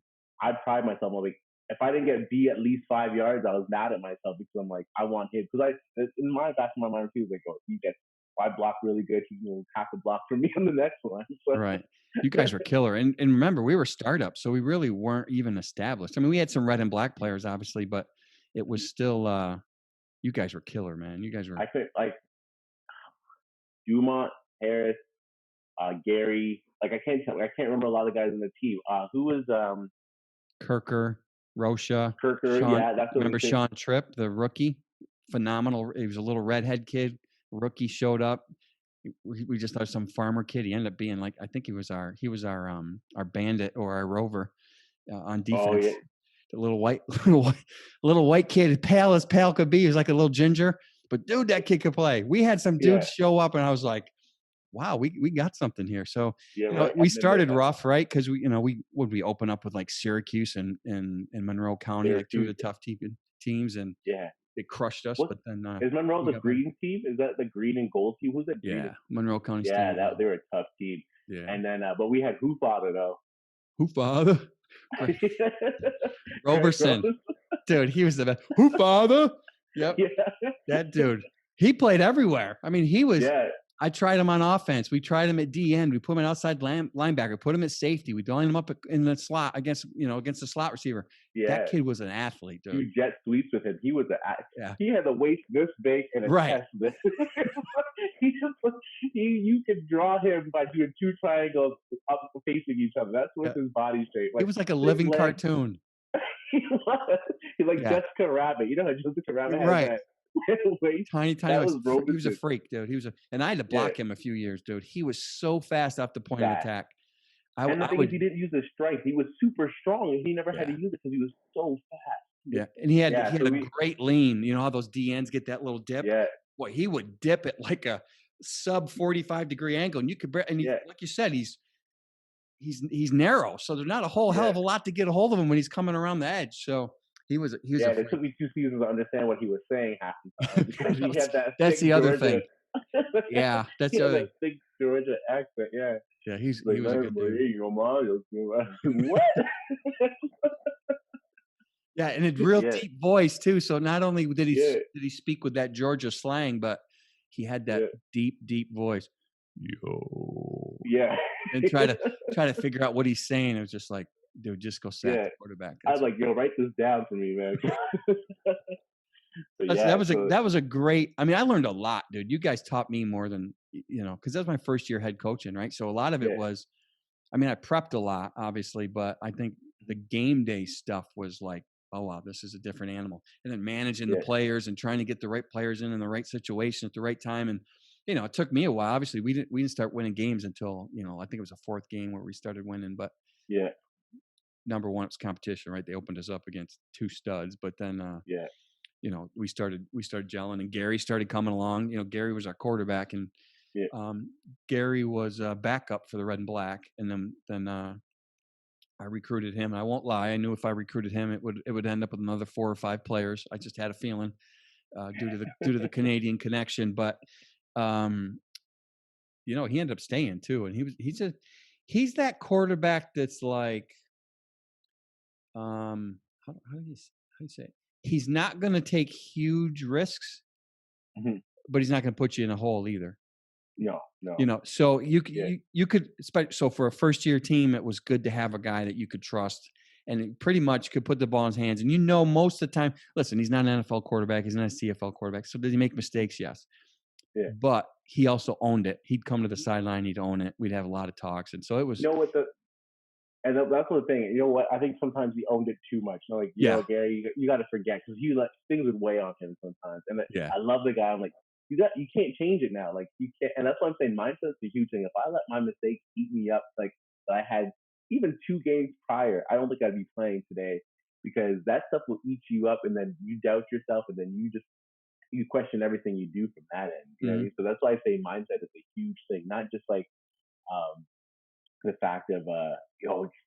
I pride myself on, like, if I didn't get B at least 5 yards, I was mad at myself, because I'm like, I want him, because in my back of my mind too, like, oh, he gets, if I block really good, he will have to block for me on the next one. So. Right. You guys were killer. And remember, we were startups, so we really weren't even established. I mean, we had some red and black players, obviously, but it was still you guys were killer, man. You guys were. I could, like, Dumont, Harris, Gary. Like, I can't remember a lot of the guys on the team. Who was Kirker, Rocha, Kirker? Sean. Yeah, that's what Remember Sean Tripp, the rookie? Phenomenal. He was a little redhead kid. Rookie showed up. We just thought some farmer kid. He ended up being like, I think he was our bandit or our rover on defense. Oh, yeah. The little white kid, pale as pale could be. He was like a little ginger, but dude, that kid could play. We had some dudes show up, and I was like, wow, we got something here. So right. We started rough, right? Because we open up with like Syracuse and Monroe County, like two of the tough teams, and they crushed us. But then is Monroe the green team? Is that the green and gold team? Who's that? Yeah, Monroe County. Yeah, they were a tough team. Yeah, and then but we had Who Father though. Who Father? Roberson, dude, he was the best. Who Father? Yep, that dude. He played everywhere. I mean, he was. Yeah. I tried him on offense. We tried him at D end. We put him at outside linebacker. Put him at safety. We lined him up in the slot against the slot receiver. Yeah. That kid was an athlete, dude. You jet sweeps with him. He was he had a waist this big and a chest this. You could draw him by doing two triangles up facing each other. That's what his body shape. Like, it was like a living cartoon. He was. He's like Jessica Rabbit. You know how Jessica Rabbit had that. Tiny. He was a freak, dude. And I had to block him a few years, dude. He was so fast off the point of attack. And the thing is, he didn't use his strength. He was super strong, and he never had to use it because he was so fast. Yeah, and he had a great lean. You know how those DNs get that little dip? Yeah. Boy, he would dip it like a sub 45-degree angle, and you could, like you said, he's narrow, so there's not a whole hell of a lot to get a hold of him when he's coming around the edge. So. He was. It took me 2 seasons to understand what he was saying half the time, because he had that. That's the other thing. Yeah, that's the other. Thick Georgia accent. Yeah. Yeah, he like, was a good dude. What? Yeah, and a real deep voice too. So not only did he speak with that Georgia slang, but he had that deep voice. Yo. Yeah. And try to figure out what he's saying. It was just like, dude, just go sack the quarterback. I was like, yo, write this down for me, man. That was a great. I mean, I learned a lot, dude. You guys taught me more than because that was my first year head coaching, right? So a lot of it was, I mean, I prepped a lot, obviously, but I think the game day stuff was like, oh wow, this is a different animal. And then managing the players and trying to get the right players in the right situation at the right time. And it took me a while. Obviously, we didn't start winning games until I think it was a fourth game where we started winning, but number one, it's competition, right? They opened us up against two studs, but then, we started gelling, and Gary started coming along. Gary was our quarterback, and Gary was a backup for the red and black. And then I recruited him. And I won't lie, I knew if I recruited him, it would end up with another 4 or 5 players. I just had a feeling due to the Canadian connection, but he ended up staying too, and he's that quarterback that's like. How do you say it? He's not going to take huge risks, but he's not going to put you in a hole either. No. So you could. So for a first year team, it was good to have a guy that you could trust and it pretty much could put the ball in his hands. And you know, most of the time, listen, he's not an NFL quarterback, he's not a CFL quarterback. So did he make mistakes? Yes. Yeah. But he also owned it. He'd come to the sideline, he'd own it. We'd have a lot of talks. And so it was, You know what that's the thing. You know what? I think sometimes he owned it too much. You know, like, yeah, Gary, you got to forget because he let things would weigh on him sometimes. And yeah, I love the guy. I'm like, you can't change it now. Like you can't, and that's why I'm saying mindset's a huge thing. If I let my mistakes eat me up, like that I had even 2 games prior, I don't think I'd be playing today because that stuff will eat you up, and then you doubt yourself, and then you question everything you do from that end. You know what I mhm, mean? So that's why I say mindset is a huge thing, not just like um, the fact of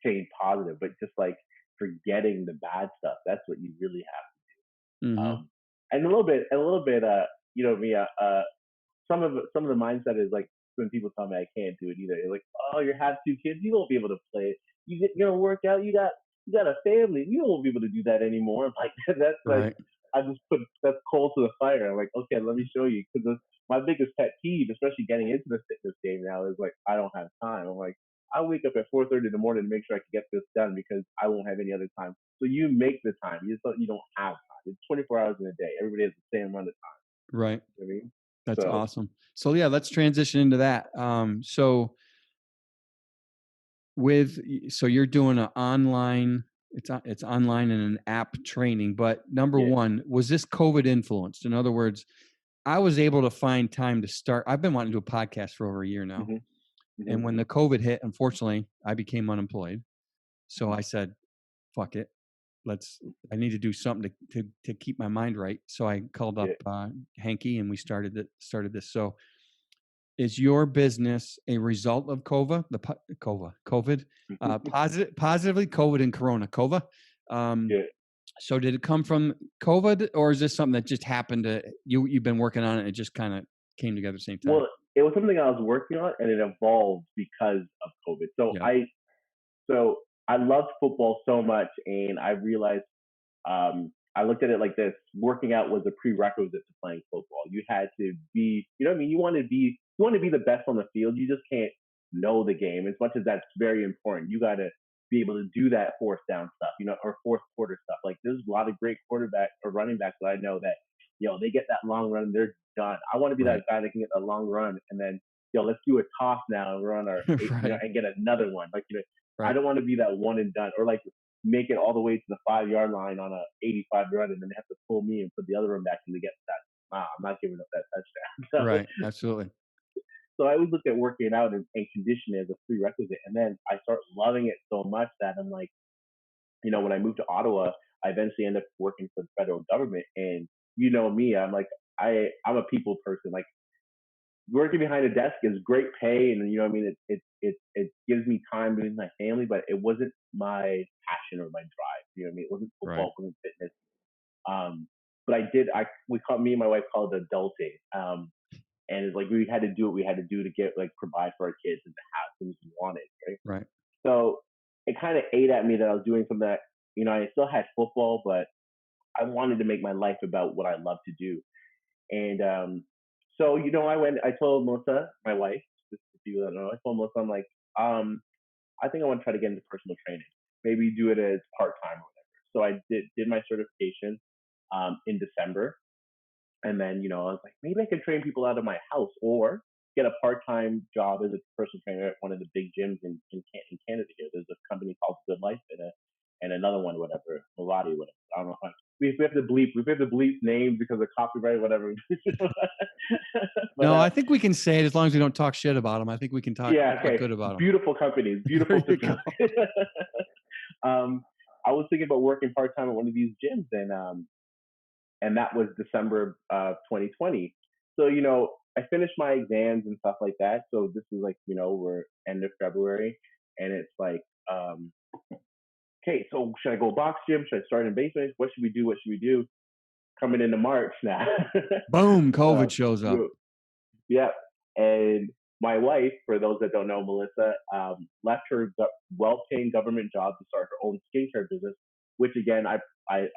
staying positive, but just like forgetting the bad stuff. That's what you really have. mhm, And a little bit, me, some of the mindset is like when people tell me I can't do it either. They're like, oh, you have 2 kids, you won't be able to play it. You're gonna work out. You got a family. You won't be able to do that anymore. I'm like that's like right, I just put that's coal to the fire. I'm like, okay, let me show you because my biggest pet peeve, especially getting into the fitness game now, is like I don't have time. I'm like I wake up at 4:30 in the morning to make sure I can get this done because I won't have any other time. So you make the time. You don't have time. It's 24 hours in a day. Everybody has the same amount of time. right. You know what I mean? That's So awesome. So yeah, let's transition into that. So so you're doing an online, it's online and an app training, but number yeah. one, was this COVID influenced? In other words, I was able to find time to start. I've been wanting to do a podcast for over a year now. hmm hmm And when the COVID hit, unfortunately, I became unemployed. So I said, fuck it. I need to do something to keep my mind right. So I called up Yeah. Hanky and we started this. So is your business a result of COVID, positively COVID and Corona, COVID? Um, Yeah. so did it come from COVID, or is this something that just happened to you? You've been working on it, and it just kind of came together at the same time. Well, it was something I was working on, and it evolved because of COVID. Yeah. So I loved football so much, and I realized I looked at it like this: working out was a prerequisite to playing football. You had to be, you know what I mean? You want to be the best on the field. You just can't know the game as much as that's very important. You got to be able to do that fourth down stuff, or fourth quarter stuff. Like there's a lot of great quarterback or running backs that I know that, they get that long run, they're done. I want to be Right. that guy that can get a long run and then, let's do a toss now and run our, Right. and get another one. Like, I Right. don't want to be that one and done or like make it all the way to the 5 yard line on a 85 run and then they have to pull me and put the other one back in to get that. Wow, I'm not giving up that touchdown. Right. Absolutely. So I always look at working out and conditioning as a prerequisite. And then I start loving it so much that I'm like, when I moved to Ottawa, I eventually ended up working for the federal government. And you know me, I'm like, I'm a people person. Like working behind a desk is great pay, and you know what I mean. It gives me time with my family, but it wasn't my passion or my drive. You know what I mean. It wasn't Right. football, it wasn't fitness. But me and my wife called it adulting. And it's like we had to do what we had to do to get like provide for our kids and to have things we wanted, right? Right. So it kind of ate at me that I was doing something that I still had football, but I wanted to make my life about what I love to do. And so I told Melissa, my wife, just to people that know, I told Melissa, I'm like, I think I want to try to get into personal training. Maybe do it as part time or whatever. So I did my certification in December, and then I was like, maybe I could train people out of my house or get a part time job as a personal trainer at one of the big gyms in Canada here. There's a company called Good Life and another one, whatever, Milati, whatever. I don't know if we have to bleep names because of copyright, whatever. But No, I think we can say it as long as we don't talk shit about them. I think we can talk yeah, okay. good about them. Beautiful companies, There beautiful you go. facilities. I was thinking about working part time at one of these gyms, and that was December of 2020. So I finished my exams and stuff like that. So this is like we're end of February, and it's like okay, so should I go box gym? Should I start in basement? What should we do? What should we do? Coming into March now. Boom, uh, COVID shows up. yeah, and my wife, for those that don't know, Melissa, left her well-paying government job to start her own skincare business. Which again, I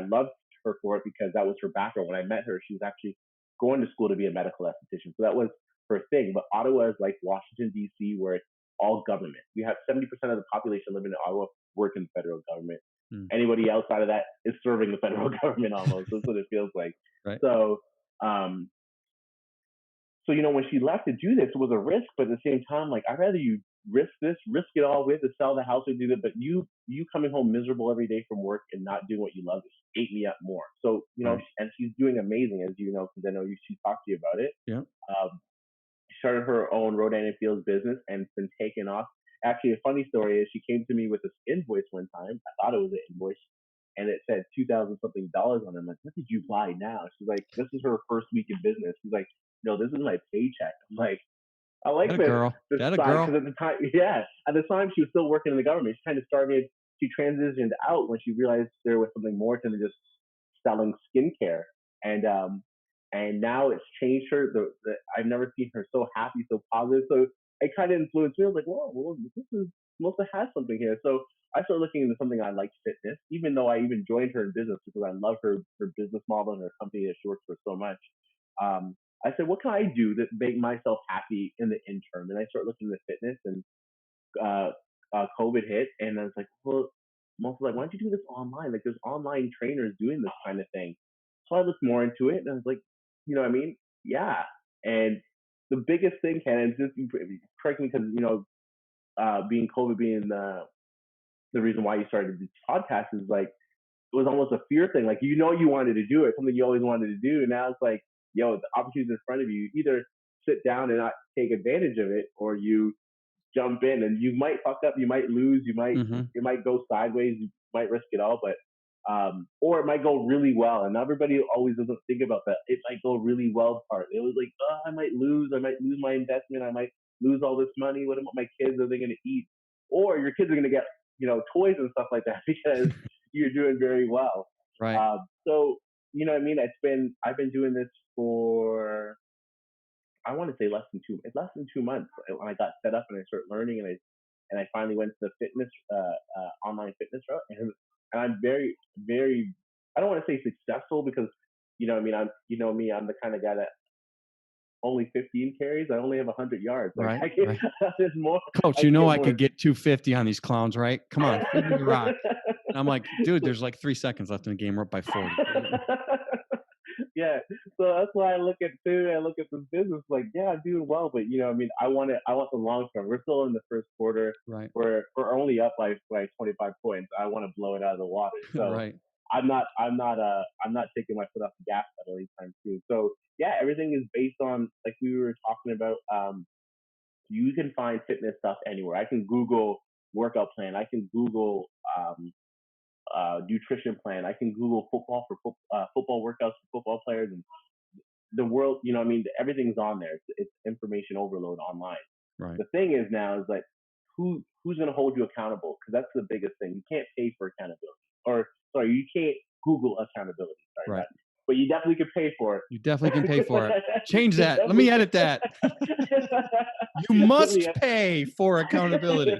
loved her for it because that was her background. When I met her, she was actually going to school to be a medical esthetician, so that was her thing. But Ottawa is like Washington D.C., where it's all government. You have 70% of the population living in Ottawa work in the federal government. Mm. Anybody outside of that is serving the federal government almost. That's what it feels like. Right. So, so when she left to do this, it was a risk, but at the same time, like I'd rather you risk it all with to sell the house or do that. But you coming home miserable every day from work and not doing what you love ate me up more. So Right. and she's doing amazing, as you know, because I know she talked to you about it. Yeah. Started her own Rodan and Fields business and it's been taken off. Actually, a funny story is she came to me with this invoice one time. I thought it was an invoice, and it said $2,000 something dollars on it. I'm like, what did you buy now? She's like, this is her first week in business. She's like, no, this is my paycheck. I'm like, I like That a this girl. this That a side girl. because at the time, yeah, at the time she was still working in the government. She kind of started. She transitioned out when she realized there was something more to than just selling skincare, and now it's changed her. I've never seen her so happy, so positive. So it kind of influenced me. I was like, well, this is Melissa has something here. So I started looking into something I like, fitness, even though I even joined her in business because I love her business model and her company that she works for so much. I said, what can I do to make myself happy in the interim? And I started looking into fitness, and COVID hit, and I was like, well, most like, why don't you do this online? Like, there's online trainers doing this kind of thing. So I looked more into it, and I was like, you know what I mean? Yeah. And the biggest thing, Ken, and just correct me because being COVID being the reason why you started this podcast is like it was almost a fear thing. Like you wanted to do it, something you always wanted to do, and now it's like, yo, the opportunity's in front of you. Either sit down and not take advantage of it, or you jump in and you might fuck up, you might lose, Mm-hmm. it might go sideways, you might risk it all, but or it might go really well. And everybody always doesn't think about that. It might go really well part. It was like, oh, I might lose my investment, I might lose all this money. What about my kids? Are they going to eat? Or your kids are going to get toys and stuff like that because you're doing very well. Right. So you know what I mean? I've been doing this for I want to say less than 2 months when I got set up and I started learning and I finally went to the fitness online fitness route and I'm very very I don't want to say successful because I mean I'm me I'm the kind of guy that only 15 carries I only have 100 yards like Right. I can Right. there's more Coach, I can get I more. could get 250 on these clowns, right? Come on, feed me the rock. And I'm like, dude, there's like 3 seconds left in the game. We're up by 40. Yeah, so that's why I look at too. I look at the business like, yeah, I'm doing well, but I mean, I want the long term. We're still in the first quarter. Right. We're only up by 25 points. I want to blow it out of the water. So Right. I'm not taking my foot off the gas pedal anytime soon. So yeah, everything is based on like we were talking about. You can find fitness stuff anywhere. I can Google workout plan. I can Google nutrition plan. I can Google football for football workouts for football players, and the world. I mean, everything's on there. It's information overload online. Right. The thing is now is like who's going to hold you accountable? Because that's the biggest thing. You can't pay for accountability, or sorry, you can't Google accountability. Sorry, Right. but you definitely can pay for it. You definitely can pay for it. Change that. Let me edit that. You must pay for accountability.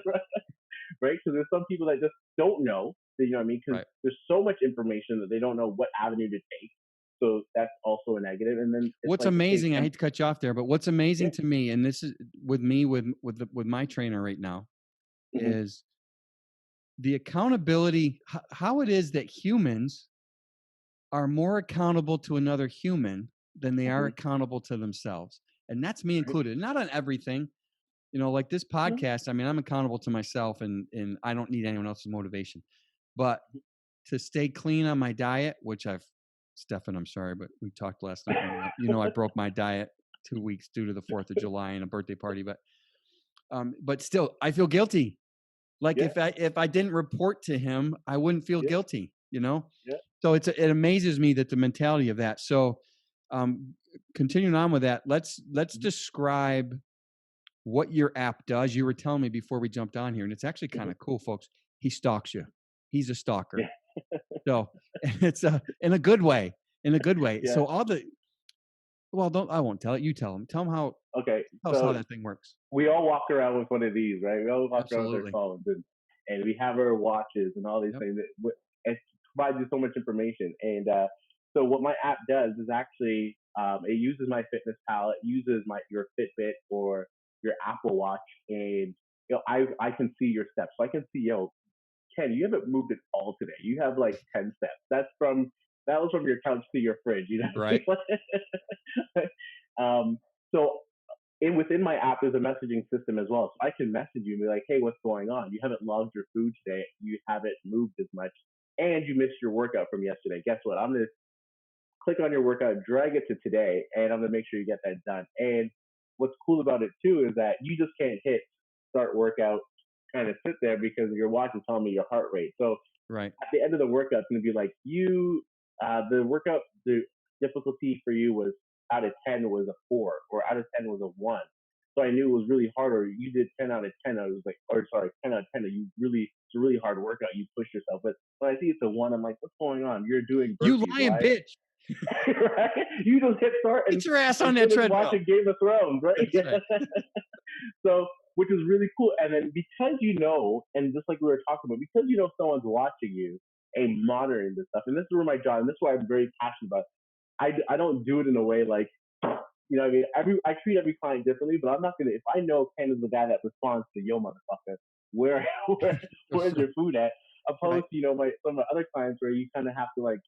Right? Because there's some people that just don't know. You know what I mean? Because right. there's so much information that they don't know what avenue to take. So that's also a negative. And then what's like amazing, I hate to cut you off there, but what's amazing yeah. to me, and this is with me with my trainer right now, Mm-hmm. is the accountability. How it is that humans are more accountable to another human than they are accountable to themselves, and that's me included. Not on everything. Like this podcast, I mean, I'm accountable to myself and I don't need anyone else's motivation. But to stay clean on my diet, which Stefan, I'm sorry, but we talked last night. I broke my diet 2 weeks due to the 4th of July and a birthday party. But still, I feel guilty. Like if I didn't report to him, I wouldn't feel guilty, Yeah. So it amazes me that the mentality of that. So continuing on with that, let's describe what your app does. You were telling me before we jumped on here, and it's actually kind of cool, folks. He stalks you. He's a stalker. Yeah. So it's in a good way. In a good way. Yeah. So I won't tell it. You tell him. Tell him how. Okay. Tell us how that thing works. We all walk around with one of these, right? We all walk Absolutely. around with our phones, and we have our watches and all these things. It provides you so much information. And so what my app does is actually it uses my fitness pal, it uses your Fitbit or your Apple Watch, and I can see your steps. So I can see, Ken, you haven't moved at all today. You have like 10 steps. That was from your couch to your fridge, you Right. know? So within my app, there's a messaging system as well. So I can message you and be like, hey, what's going on? You haven't logged your food today. You haven't moved as much. And you missed your workout from yesterday. Guess what? I'm going to click on your workout, drag it to today, and I'm going to make sure you get that done. And what's cool about it, too, is that you just can't hit start workout, kind of sit there because your watch is telling me your heart rate. So Right. at the end of the workout, it's going to be like the workout, the difficulty for you was out of 10 was a 4, or out of 10 was a 1. So I knew it was really hard, or you did 10 out of 10. I was like, or sorry, 10 out of 10. It's a really hard workout. You push yourself. But when I see it's a 1, I'm like, what's going on? You're doing You burpees, lying right? bitch. Right? You just hit start Get your ass on that finish treadmill. watching Game of Thrones, right? That's right. So, which is really cool. And then because and just like we were talking about, because someone's watching you and monitoring this stuff, and this is where my job, and this is why I'm very passionate about it. I don't do it in a way like, what I mean? I treat every client differently, but I'm not gonna, if I know Ken is the guy that responds to, yo, motherfucker, where's your food at? Opposed Right. to, some of my other clients where you kind of have to like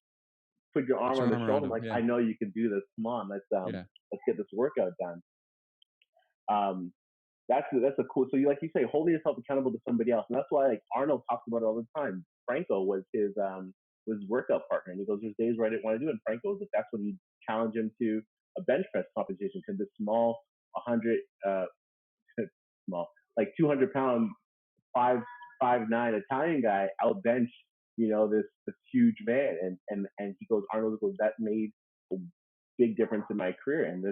put your arm Put on your the arm around shoulder, him. like, Yeah. I know you can do this. Come on, Yeah. let's get this workout done. That's a cool. So like you say, holding yourself accountable to somebody else, and that's why like Arnold talks about it all the time. Franco was his workout partner, and he goes, "There's days where I didn't want to do it." And Franco, that's when he challenged him to a bench press competition because this small 100 small like 200-pound 5'9" Italian guy outbenched this huge man, and he goes, Arnold goes, that made a big difference in my career, and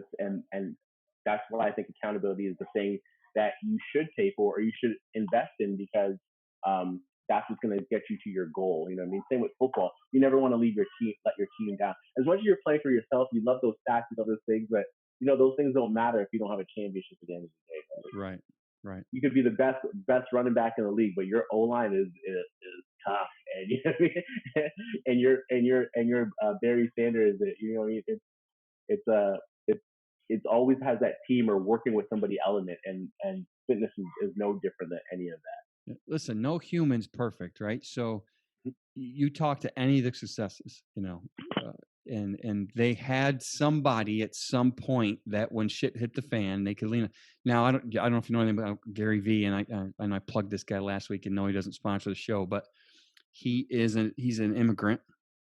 that's why I think accountability is the thing that you should pay for or you should invest in, because that's what's going to get you to your goal. You know what I mean? Same with football. You never want to let your team down. As much as you're playing for yourself, you love those stats, you love those things, but those things don't matter if you don't have a championship at the end of the day. Right. Right. You could be the best running back in the league, but your O line is tough, and you know what I mean? and your Barry Sanders, it's always has that team or working with somebody element, and fitness is no different than any of that. Listen, no human's perfect, right? So you talk to any of the successes, and they had somebody at some point that when shit hit the fan, they could lean on. Now, I don't know if you know anything about Gary Vee, and I plugged this guy last week, and no, he doesn't sponsor the show, but he's an immigrant.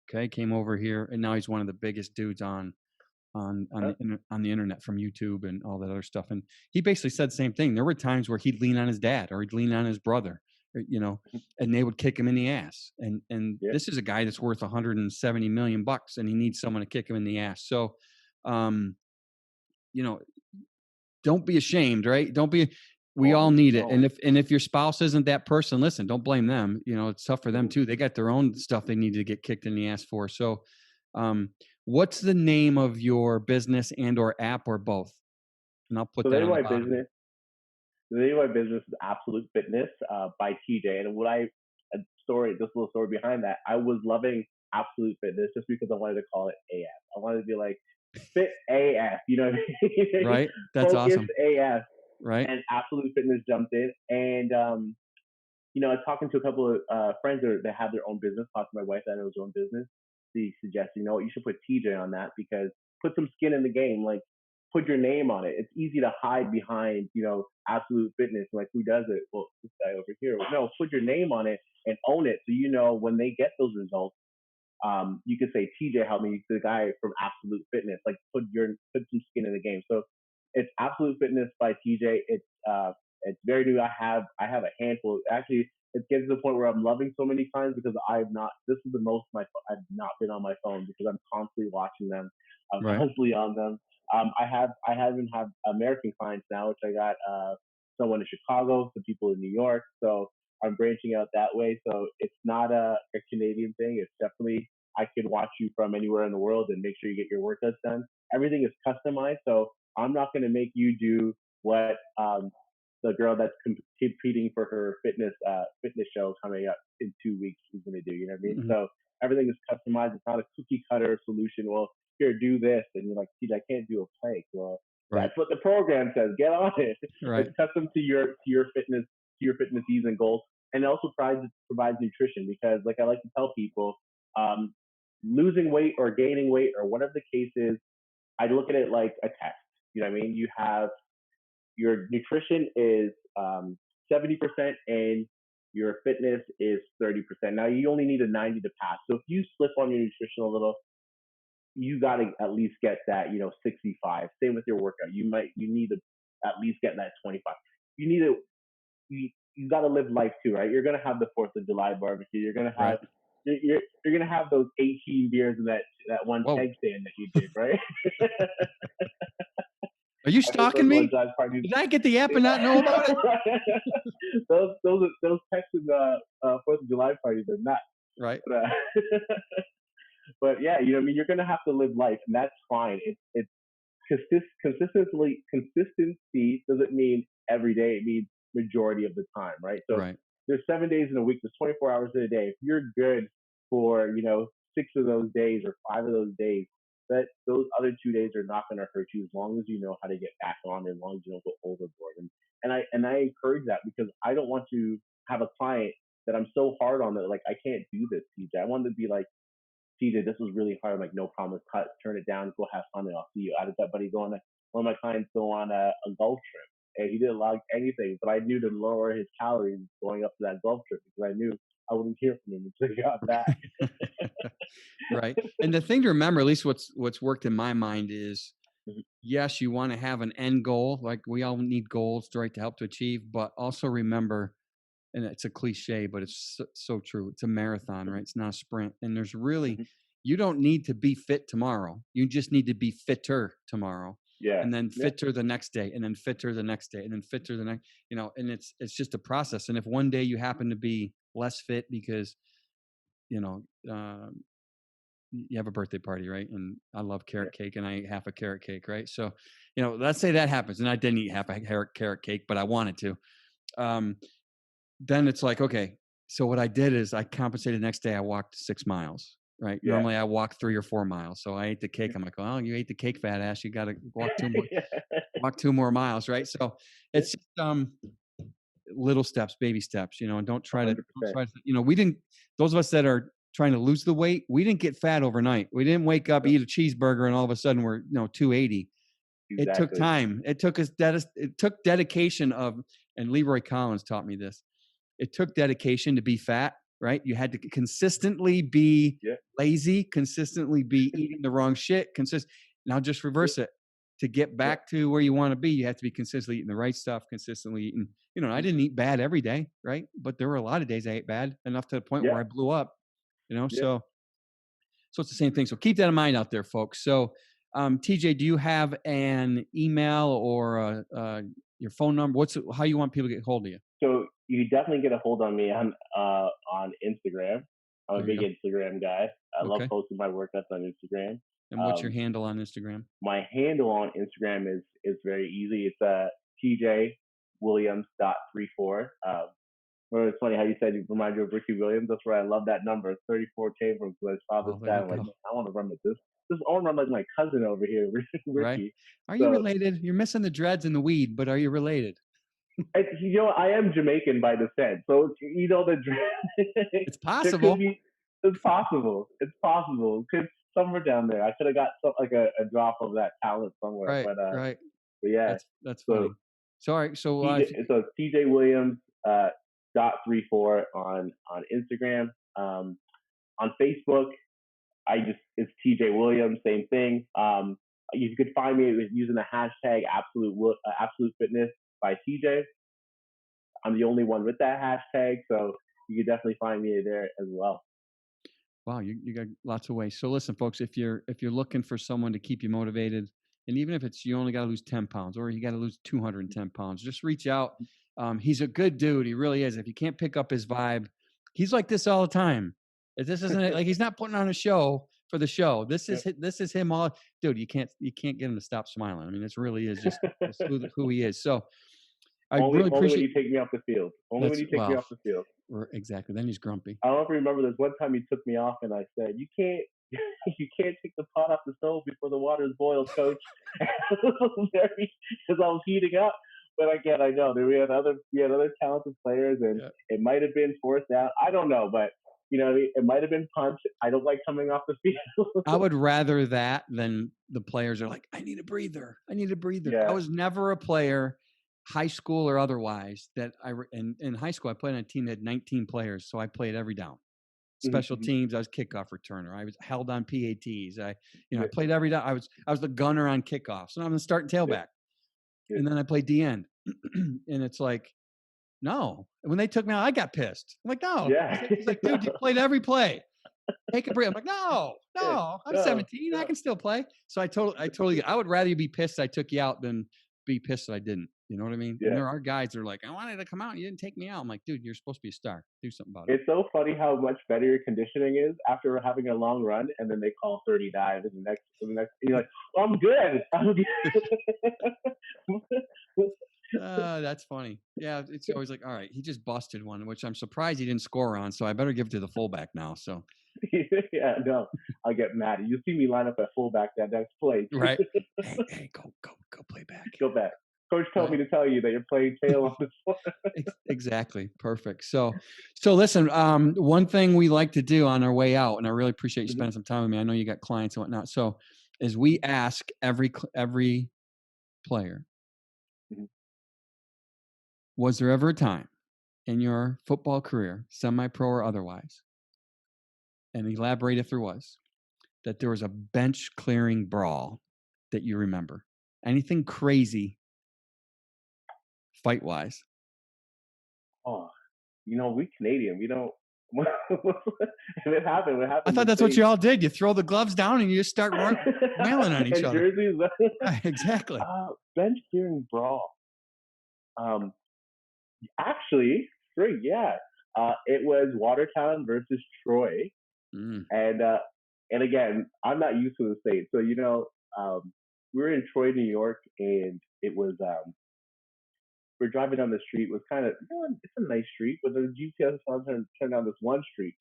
Okay, came over here, and now he's one of the biggest dudes on the internet from YouTube and all that other stuff. And he basically said the same thing. There were times where he'd lean on his dad or he'd lean on his brother, and they would kick him in the ass. And Yeah. this is a guy that's worth $170 million, and he needs someone to kick him in the ass. So, don't be ashamed, right? We all need it. And if your spouse isn't that person, listen, don't blame them. It's tough for them too. They got their own stuff they need to get kicked in the ass for. So, what's the name of your business and or app, or both? And I'll put that on the bottom. The name of my business is Absolute Fitness by TJ. And this little story behind that, I was loving Absolute Fitness just because I wanted to call it AF. I wanted to be like Fit AF, you know what I mean? Right. That's Focus awesome. AF. Right. And Absolute Fitness jumped in, and I was talking to a couple of friends that have their own business. Talked to my wife that knows her own business. She suggested, you should put TJ on that, because put some skin in the game. Like, put your name on it. It's easy to hide behind, Absolute Fitness. Like, who does it? Well, this guy over here. No, put your name on it and own it. So when they get those results, you could say TJ helped me, the guy from Absolute Fitness. Like, put some skin in the game. So it's Absolute Fitness by TJ. It's very new. I have a handful. Actually, it's getting to the point where I'm loving so many clients because this is the most I've not been on my phone, because I'm constantly watching them. I'm constantly on them. I even have American clients now, which I got someone in Chicago, some people in New York. So I'm branching out that way. So it's not a Canadian thing. It's definitely, I can watch you from anywhere in the world and make sure you get your workouts done. Everything is customized. So I'm not going to make you do what the girl that's competing for her fitness show coming up in 2 weeks is going to do. You know what I mean? Mm-hmm. So everything is customized. It's not a cookie cutter solution. Well, here, do this, and you're like, dude, I can't do a plank. Well, that's what the program says. Get on it. Right. It's custom to your fitness needs and goals. and it also provides nutrition because, like I like to tell people, um, losing weight or gaining weight or whatever the case is, I look at it like a test. You know what I mean? You have your nutrition is 70% and your fitness is 30%. Now you only need a 90 to pass. So if you slip on your nutrition a little, you got to at least get that, 65. Same with your workout. You need to at least get that 25. You need to, you got to live life too, right? You're going to have the 4th of July barbecue. You're going to have, Right. you're going to have those 18 beers and that one Whoa. keg stand that you did, right? Are you I heard stalking those me? lunch parties. Did I get the app and not know about it? those Texas 4th of July parties are nuts. Right. But yeah, I mean, you're gonna have to live life, and that's fine. It's consistency doesn't mean every day. It means majority of the time, right? So Right. there's 7 days in a week. There's 24 hours in a day. If you're good for 6 of those days or 5 of those days, that those other 2 days are not going to hurt you as long as you know how to get back on, as long as you don't go overboard. And I encourage that because I don't want to have a client that I'm so hard on that like I can't do this, TJ. I want to be like, TJ, this was really hard. I'm like, no problem. Cut, turn it down, go have fun, and I'll see you. I had that buddy go on one of my clients go on a golf trip, and he didn't log anything, but I knew to lower his calories going up to that golf trip because I knew I wouldn't hear from him until he got back. Right. And the thing to remember, at least what's worked in my mind is, Mhm. yes, you want to have an end goal. Like we all need goals, right, to help to achieve, but also remember, and it's a cliche, but it's so true. It's a marathon, right? It's not a sprint. And there's really, Mhm. you don't need to be fit tomorrow. You just need to be fitter tomorrow. Yeah. And then Yeah. fitter the next day, and then fitter the next day, and then fitter the next, and it's just a process. And if one day you happen to be less fit because, you know, you have a birthday party, right? And I love carrot cake and I ate half a carrot cake, right? So, let's say that happens and I didn't eat half a carrot cake, but I wanted to. Um, then it's like, okay, so what I did is I compensated the next day. I walked 6 miles, right? Yeah. Normally I walk 3 or 4 miles. So I ate the cake. I'm like, well, you ate the cake, fat ass. You got to walk 2 more miles, right? So it's just, little steps, baby steps, and don't try to, 100%. we didn't, those of us that are trying to lose the weight, we didn't get fat overnight. We didn't wake up, eat a cheeseburger, and all of a sudden we're, 280. It took Exactly. time. It took dedication and Leroy Collins taught me this. It took dedication to be fat, right? You had to consistently be lazy, consistently be eating the wrong shit, Now just reverse it. To get back to where you want to be, you have to be consistently eating the right stuff, consistently eating. I didn't eat bad every day, right? But there were a lot of days I ate bad, enough to the point where I blew up, so it's the same thing. So keep that in mind out there, folks. So, TJ, do you have an email or your phone number? How you want people to get hold of you? So you definitely get a hold on me on Instagram. I'm a big Instagram guy. I love posting my workouts on Instagram. And what's your handle on Instagram? My handle on Instagram is very easy. It's TJWilliams.34. Well, it's funny how you said you remind you of Ricky Williams. That's where I love that number. 34 came from his father's dad. Like, I want to run with this. I want to run like my cousin over here, Ricky. Right. Are you related? You're missing the dreads and the weed, but are you related? I am Jamaican by descent, so it's possible. It's possible. It's possible. Somewhere down there, I could have got a drop of that talent somewhere. Right. But yeah, that's funny. Sorry. So TJ Williams .34 on Instagram. On Facebook, it's TJ Williams. Same thing. You could find me using the hashtag Absolute Fitness by TJ. I'm the only one with that hashtag, so you can definitely find me there as well. Wow, you got lots of ways. So listen, folks, if you're looking for someone to keep you motivated, and even if it's you only got to lose 10 pounds or you got to lose 210 pounds, just reach out. He's a good dude. He really is. If you can't pick up his vibe, he's like this all the time. This isn't like he's not putting on a show for the show. This is him all. Dude, you can't get him to stop smiling. I mean, this really is just who he is. So Only when you take me off the field. Only when you take me off the field. Exactly. Then he's grumpy. I don't know if you remember this one time he took me off and I said, "You can't take the pot off the stove before the water is boiled, coach." Because I was heating up. But again, I know that we had other talented players, and Yeah. it might have been fourth down. I don't know, but it might have been punch. I don't like coming off the field. I would rather that than the players are like, I need a breather. I need a breather. I Yeah. was never a player, high school or otherwise, that in high school, I played on a team that had 19 players. So I played every down. Special Mm-hmm. teams, I was kickoff returner. I was held on PATs. I Yeah. played every down. I was the gunner on kickoffs. And I'm the starting Yeah. tailback. And then I played D end. And it's like, no. And when they took me out, I got pissed. I'm like, no. Yeah. He's like, dude, you played every play. Take a break. I'm like, no, Yeah. I'm No, 17. I no. can still play. So I would rather you be pissed I took you out than be pissed that I didn't. You know what I mean? And Yeah. there are guys that are like, I wanted to come out and you didn't take me out. I'm like, dude, you're supposed to be a star. Do something about it. It's so funny how much better your conditioning is after having a long run, and then they call 30 dives, and the next, you're like, oh, I'm good. That's funny. Yeah, it's always like, all right, he just busted one, which I'm surprised he didn't score on. So I better give it to the fullback now. So Yeah, no, I'll get mad. You see me line up at fullback that next play. right. Hey, go play back. Go back. Coach told Right. me to tell you that you're playing tail on this one. Exactly. Perfect. So listen, one thing we like to do on our way out, and I really appreciate you spending some time with me. I know you got clients and whatnot. So is we ask every player, Mhm. was there ever a time in your football career, semi-pro or otherwise, and elaborate if there was, that there was a bench clearing brawl that you remember? Anything crazy fight wise? Oh, we Canadian. We don't. If it happened, it I happened thought in that's what States. you all did. You throw the gloves down and you just start wailing on each And other. jerseys. Exactly. Bench clearing brawl. Um, Actually, yeah. It was Watertown versus Troy, Mm. and again, I'm not used to the state, so we were in Troy, New York, and it was we're driving down the street. It was kind of it's a nice street, but the GPS was turn down this one street,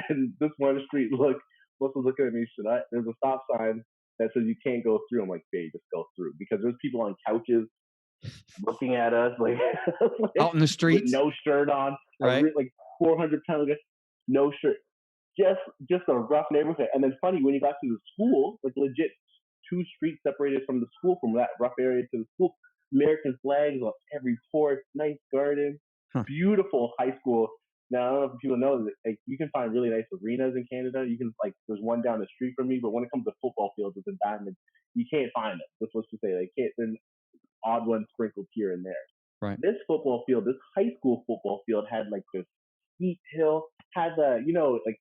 and this one street was looking at me. There's a stop sign that says you can't go through. I'm like, babe, just go through, because there's people on couches looking at us like, Out in the with streets, no shirt on, right? like 400 pounds, no shirt, just a rough neighborhood. And then funny, when you got to the school, like legit 2 streets separated from the school, from that rough area to the school, American flags on every porch, nice garden, Huh. beautiful high school. Now I don't know if people know that, like, you can find really nice arenas in Canada. You can, like, there's one down the street from me, but when it comes to football fields, it's in Diamond. You can't find them. That's what to say. Like, they're odd ones sprinkled here and there. Right. This high school football field had like this steep hill, had like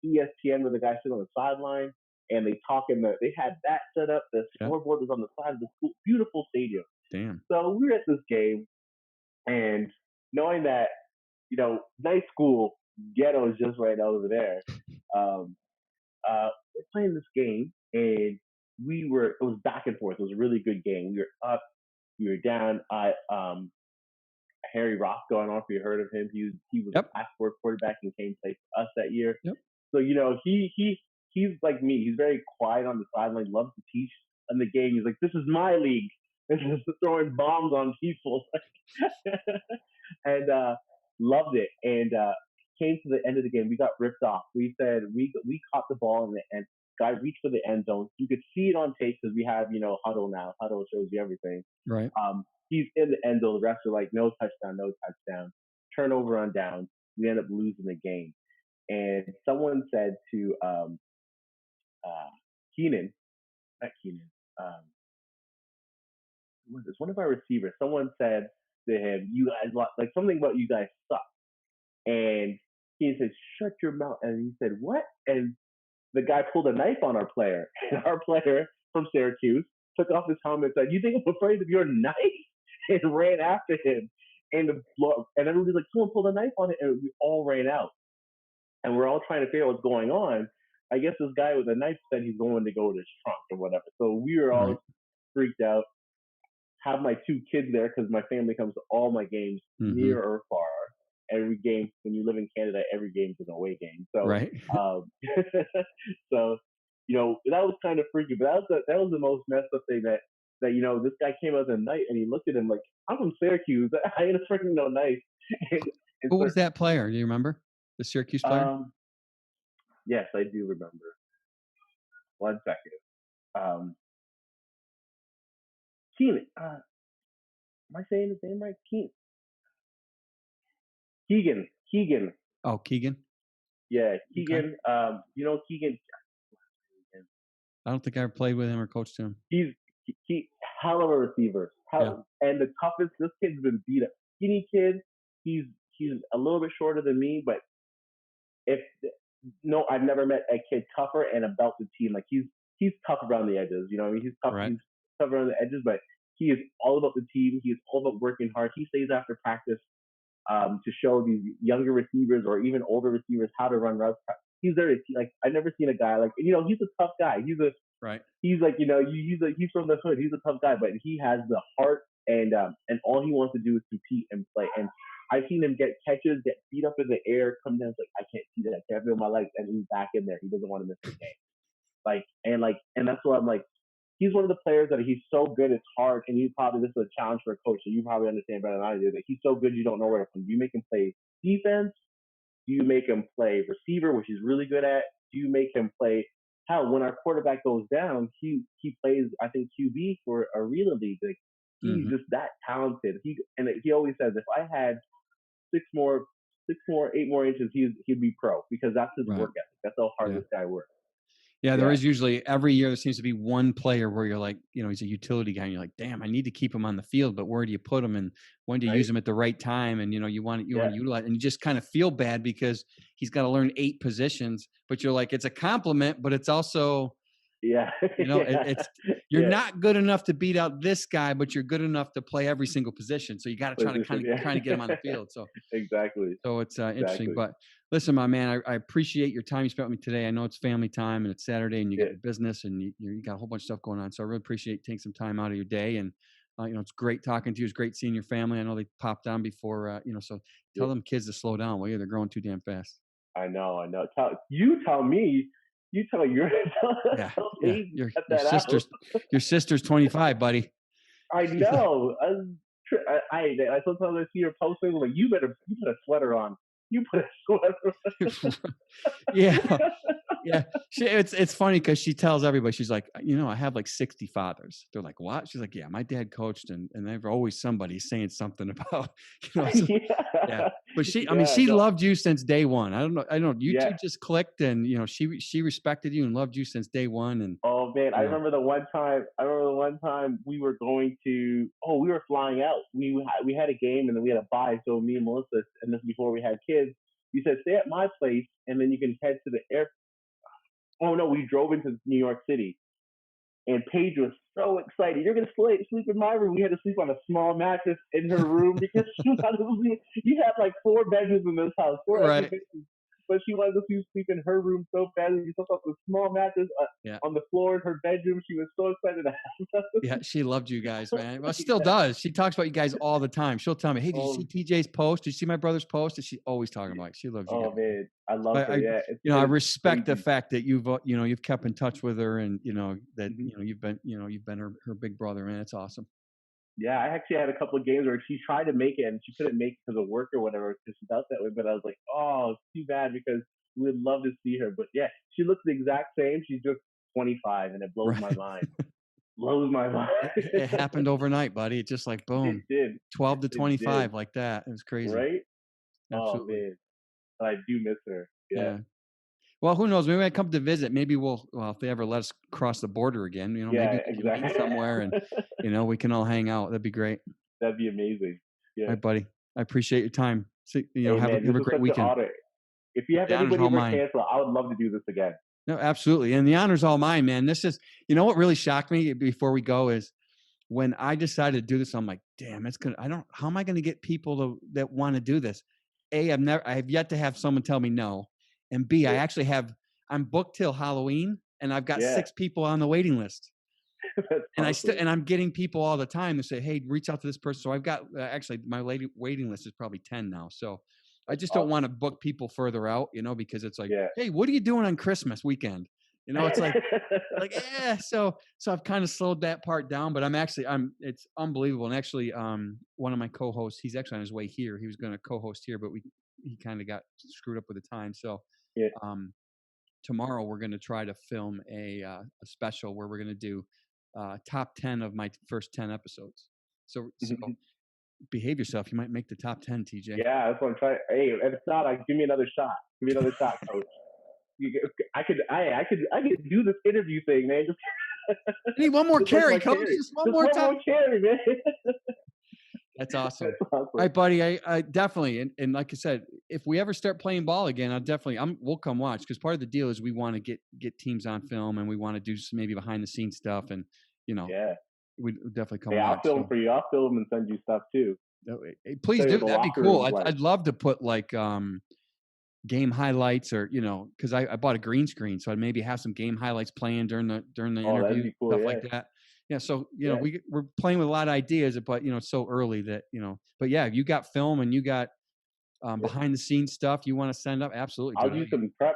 ESPN where the guy sitting on the sideline and they they had that set up. The scoreboard was on the side of the school, beautiful stadium. Damn. So we were at this game, and knowing that, nice school, ghetto is just right over there. We're playing this game, and it was back and forth. It was a really good game. We were up, we were down. Harry Roscoe, I don't know if you heard of him. He was a passport quarterback and came play for us that year. Yep. So he's like me. He's very quiet on the sideline. Loves to teach in the game. He's like, "This is my league." And just throwing bombs on people, and loved it. And came to the end of the game. We got ripped off. We said we caught the ball in the end. Guy reached for the end zone. You could see it on tape because we have Huddle now. Huddle shows you everything. Right. He's in the end zone. The refs are like, no touchdown, no touchdown. Turnover on downs. We end up losing the game. And someone said to Keenan, not Keenan, it's one of our receivers. Someone said to him, "You guys like something about you guys suck." And he said, "Shut your mouth." And he said, "What?" And the guy pulled a knife on our player. And our player from Syracuse took off his helmet and said, "You think I'm afraid of your knife?" And ran after him. And everybody's like, "Someone pulled a knife on it." And we all ran out. And we're all trying to figure out what's going on. I guess this guy with a knife said he's going to go to his trunk or whatever. So we were all freaked out. Have my 2 kids there because my family comes to all my games, near or far. Every game, when you live in Canada, every game's an away game. So, so that was kind of freaky. But that was the most messed up thing that that, this guy came out at night and he looked at him like, I'm from Syracuse. I ain't a freaking no knife. and Who so, was that player? Do you remember the Syracuse player? yes, I do remember. 1 second. Keenan. Am I saying his name right? Keegan. Keegan. Oh, Keegan. Yeah, Okay. Keegan. Keegan. I don't think I ever played with him or coached him. He hell of a receiver. And the toughest. This kid's been beat up. Skinny kid. He's a little bit shorter than me, but I've never met a kid tougher and about the team. Like he's tough around the edges. You know what I mean? He's tough. Right. He's tough around the edges, but he is all about the team. He is all about working hard. He stays after practice to show these younger receivers or even older receivers how to run routes. He's there. Like I've never seen a guy like he's a tough guy. He's like he's from the hood. He's a tough guy, but he has the heart and all he wants to do is compete and play. And I've seen him get catches, get beat up in the air, come down. It's like I can't see that. I can't feel my legs, and he's back in there. He doesn't want to miss the game. And that's why I'm like. He's one of the players that he's so good, it's hard, and this is a challenge for a coach, so you probably understand better than I do, that he's so good you don't know where to put him. Do you make him play defense? Do you make him play receiver, which he's really good at? Do you make him play, hell, when our quarterback goes down, he plays, I think, QB for a Arena League. Like, he's just that talented. He always says, if I had 8 more inches, he'd be pro, because that's his work ethic. That's how hard this guy works. Yeah, there is usually every year there seems to be one player where you're like, he's a utility guy and you're like, damn, I need to keep him on the field, but where do you put him and when do you use him at the right time? And you want to utilize, and you just kind of feel bad because he's got to learn 8 positions, but you're like, it's a compliment, but it's also it's you're not good enough to beat out this guy, but you're good enough to play every single position. So you got to try to trying to get him on the field. So exactly. So it's interesting, but listen, my man, I appreciate your time you spent with me today. I know it's family time and it's Saturday and you got your business and you got a whole bunch of stuff going on. So I really appreciate taking some time out of your day. And, it's great talking to you. It's great seeing your family. I know they popped on before, so tell them kids to slow down. Well, they're growing too damn fast. I know. Tell me. You tell your your sister's 25, buddy. I know. I sometimes I see her posting like, you put a sweater on. You put a sweater on. Yeah. It's funny because she tells everybody, she's like, I have like 60 fathers. They're like, what? She's like, yeah, my dad coached and there's always somebody saying something about, But she loved you since day one. I don't know. You two just clicked and, she respected you and loved you since day one. And oh man, I remember the one time we were we were flying out. We had a game and then we had a bye. So me and Melissa, and this is before we had kids, we said, stay at my place and then you can head to the airport. Oh no, we drove into New York City, and Paige was so excited. You're gonna sleep in my room. We had to sleep on a small mattress in her room because she wanted to sleep. You have like 4 bedrooms in this house, 4 bedrooms, but she wanted to sleep in her room so badly. We took up a small mattress on the floor in her bedroom. She was so excited to have us. Yeah, she loved you guys, man. Well, still does. She talks about you guys all the time. She'll tell me, hey, did you see TJ's post? Did you see my brother's post? And she always talking about it. She loves you guys. Oh man, I love her. I respect the fact that you've kept in touch with her and that you've been her big brother, man. It's awesome. Yeah, I actually had a couple of games where she tried to make it and she couldn't make it because of work or whatever because she felt that way. But I was like, oh, it's too bad because we would love to see her. But yeah, she looks the exact same. She's just 25 and it blows my mind. Blows my mind. It happened overnight, buddy. It's just like, boom. It did. 12 to 25 like that. It was crazy. Right? Absolutely. Oh, man. I do miss her. Yeah. Well, who knows? Maybe I come to visit. Maybe if they ever let us cross the border again, maybe exactly. Somewhere and, we can all hang out. That'd be great. That'd be amazing. Yeah. All right, buddy. I appreciate your time. So, have a great weekend. If you have anybody ever cancel, I would love to do this again. No, absolutely. And the honor's all mine, man. This is, what really shocked me before we go is when I decided to do this, I'm like, damn, how am I going to get people that want to do this? I have yet to have someone tell me no. And B, I'm booked till Halloween and I've got 6 people on the waiting list. And awesome. I'm getting people all the time to say, hey, reach out to this person. So I've got, actually my waiting list is probably 10 now. So I just don't want to book people further out, because it's like, hey, what are you doing on Christmas weekend? You know, it's like, yeah. So I've kind of slowed that part down, but it's unbelievable. And actually, one of my co-hosts, he's actually on his way here. He was going to co-host here, but he kind of got screwed up with the time. So, Yeah. tomorrow we're going to try to film a special where we're going to do top 10 of my first 10 episodes. So behave yourself. You might make the top 10, TJ. Yeah, that's what I'm trying. Hey, if it's not, give me another shot. Give me another shot, coach. I could do this interview thing, man. I need one more carry, coach. Carry. Just one more time. More carry, man. That's awesome. That's awesome. All right, buddy. I definitely, and like I said, if we ever start playing ball again, we'll come watch, because part of the deal is we want to get teams on film, and we want to do some maybe behind the scenes stuff, and yeah, we'd definitely come. Hey, watch, I'll film for you. I'll film and send you stuff too. Please do. That'd be cool. I'd love to put like game highlights, or because I bought a green screen, so I'd maybe have some game highlights playing during the interview, cool, stuff like that. Yeah, so we're playing with a lot of ideas, but it's so early that But yeah, if you got film and you got behind the scenes stuff you want to send up, absolutely. I'll do some prep.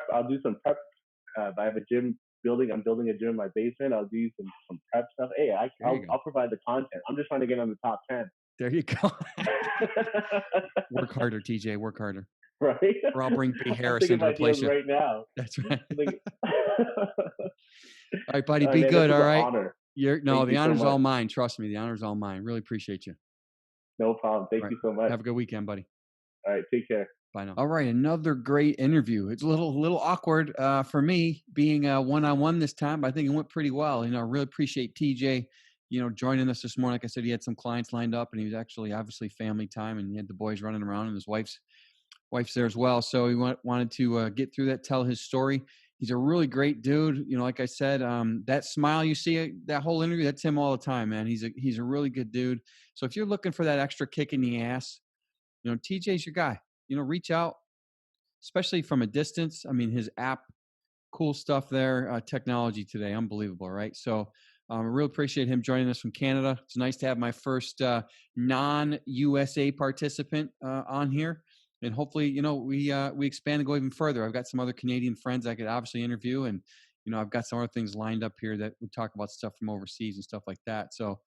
I have a gym building. I'm building a gym in my basement. I'll do some prep stuff. Hey, I'll provide the content. I'm just trying to get on the top 10. There you go. Work harder, TJ. Work harder. Right. Or I'll bring B. Harrison to replace you right now. That's right. All right, buddy. Be good. All right. Honor. The honor's all mine. Trust me, the honor's all mine. Really appreciate you. No problem. Thank you so much. Have a good weekend, buddy. All right. Take care. Bye now. All right. Another great interview. It's a little awkward for me being one-on-one this time, but I think it went pretty well. I really appreciate TJ, joining us this morning. Like I said, he had some clients lined up, and he was actually obviously family time, and he had the boys running around, and his wife's there as well. So he wanted to get through that, tell his story. He's a really great dude. Like I said, that smile you see, that whole interview, that's him all the time, man. He's a really good dude. So if you're looking for that extra kick in the ass, TJ's your guy. Reach out, especially from a distance. I mean, his app, cool stuff there. Technology today, unbelievable, right? So I really appreciate him joining us from Canada. It's nice to have my first non-USA participant on here. And hopefully, we expand and go even further. I've got some other Canadian friends I could obviously interview, and I've got some other things lined up here that we talk about stuff from overseas and stuff like that. So,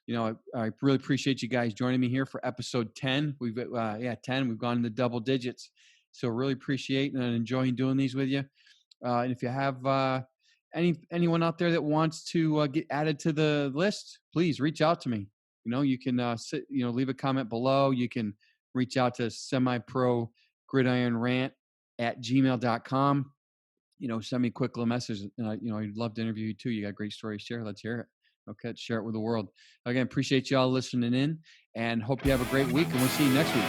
I really appreciate you guys joining me here for episode 10. We've 10. We've gone into double digits, so really appreciate and enjoying doing these with you. And if you have anyone out there that wants to get added to the list, please reach out to me. You can leave a comment below. You can reach out to Semi-Pro Gridiron Rant at gmail.com. Send me a quick little message. I'd love to interview you too. You got great stories to share. Let's hear it. Okay, let's share it with the world. Again, appreciate y'all listening in, and hope you have a great week, and we'll see you next week.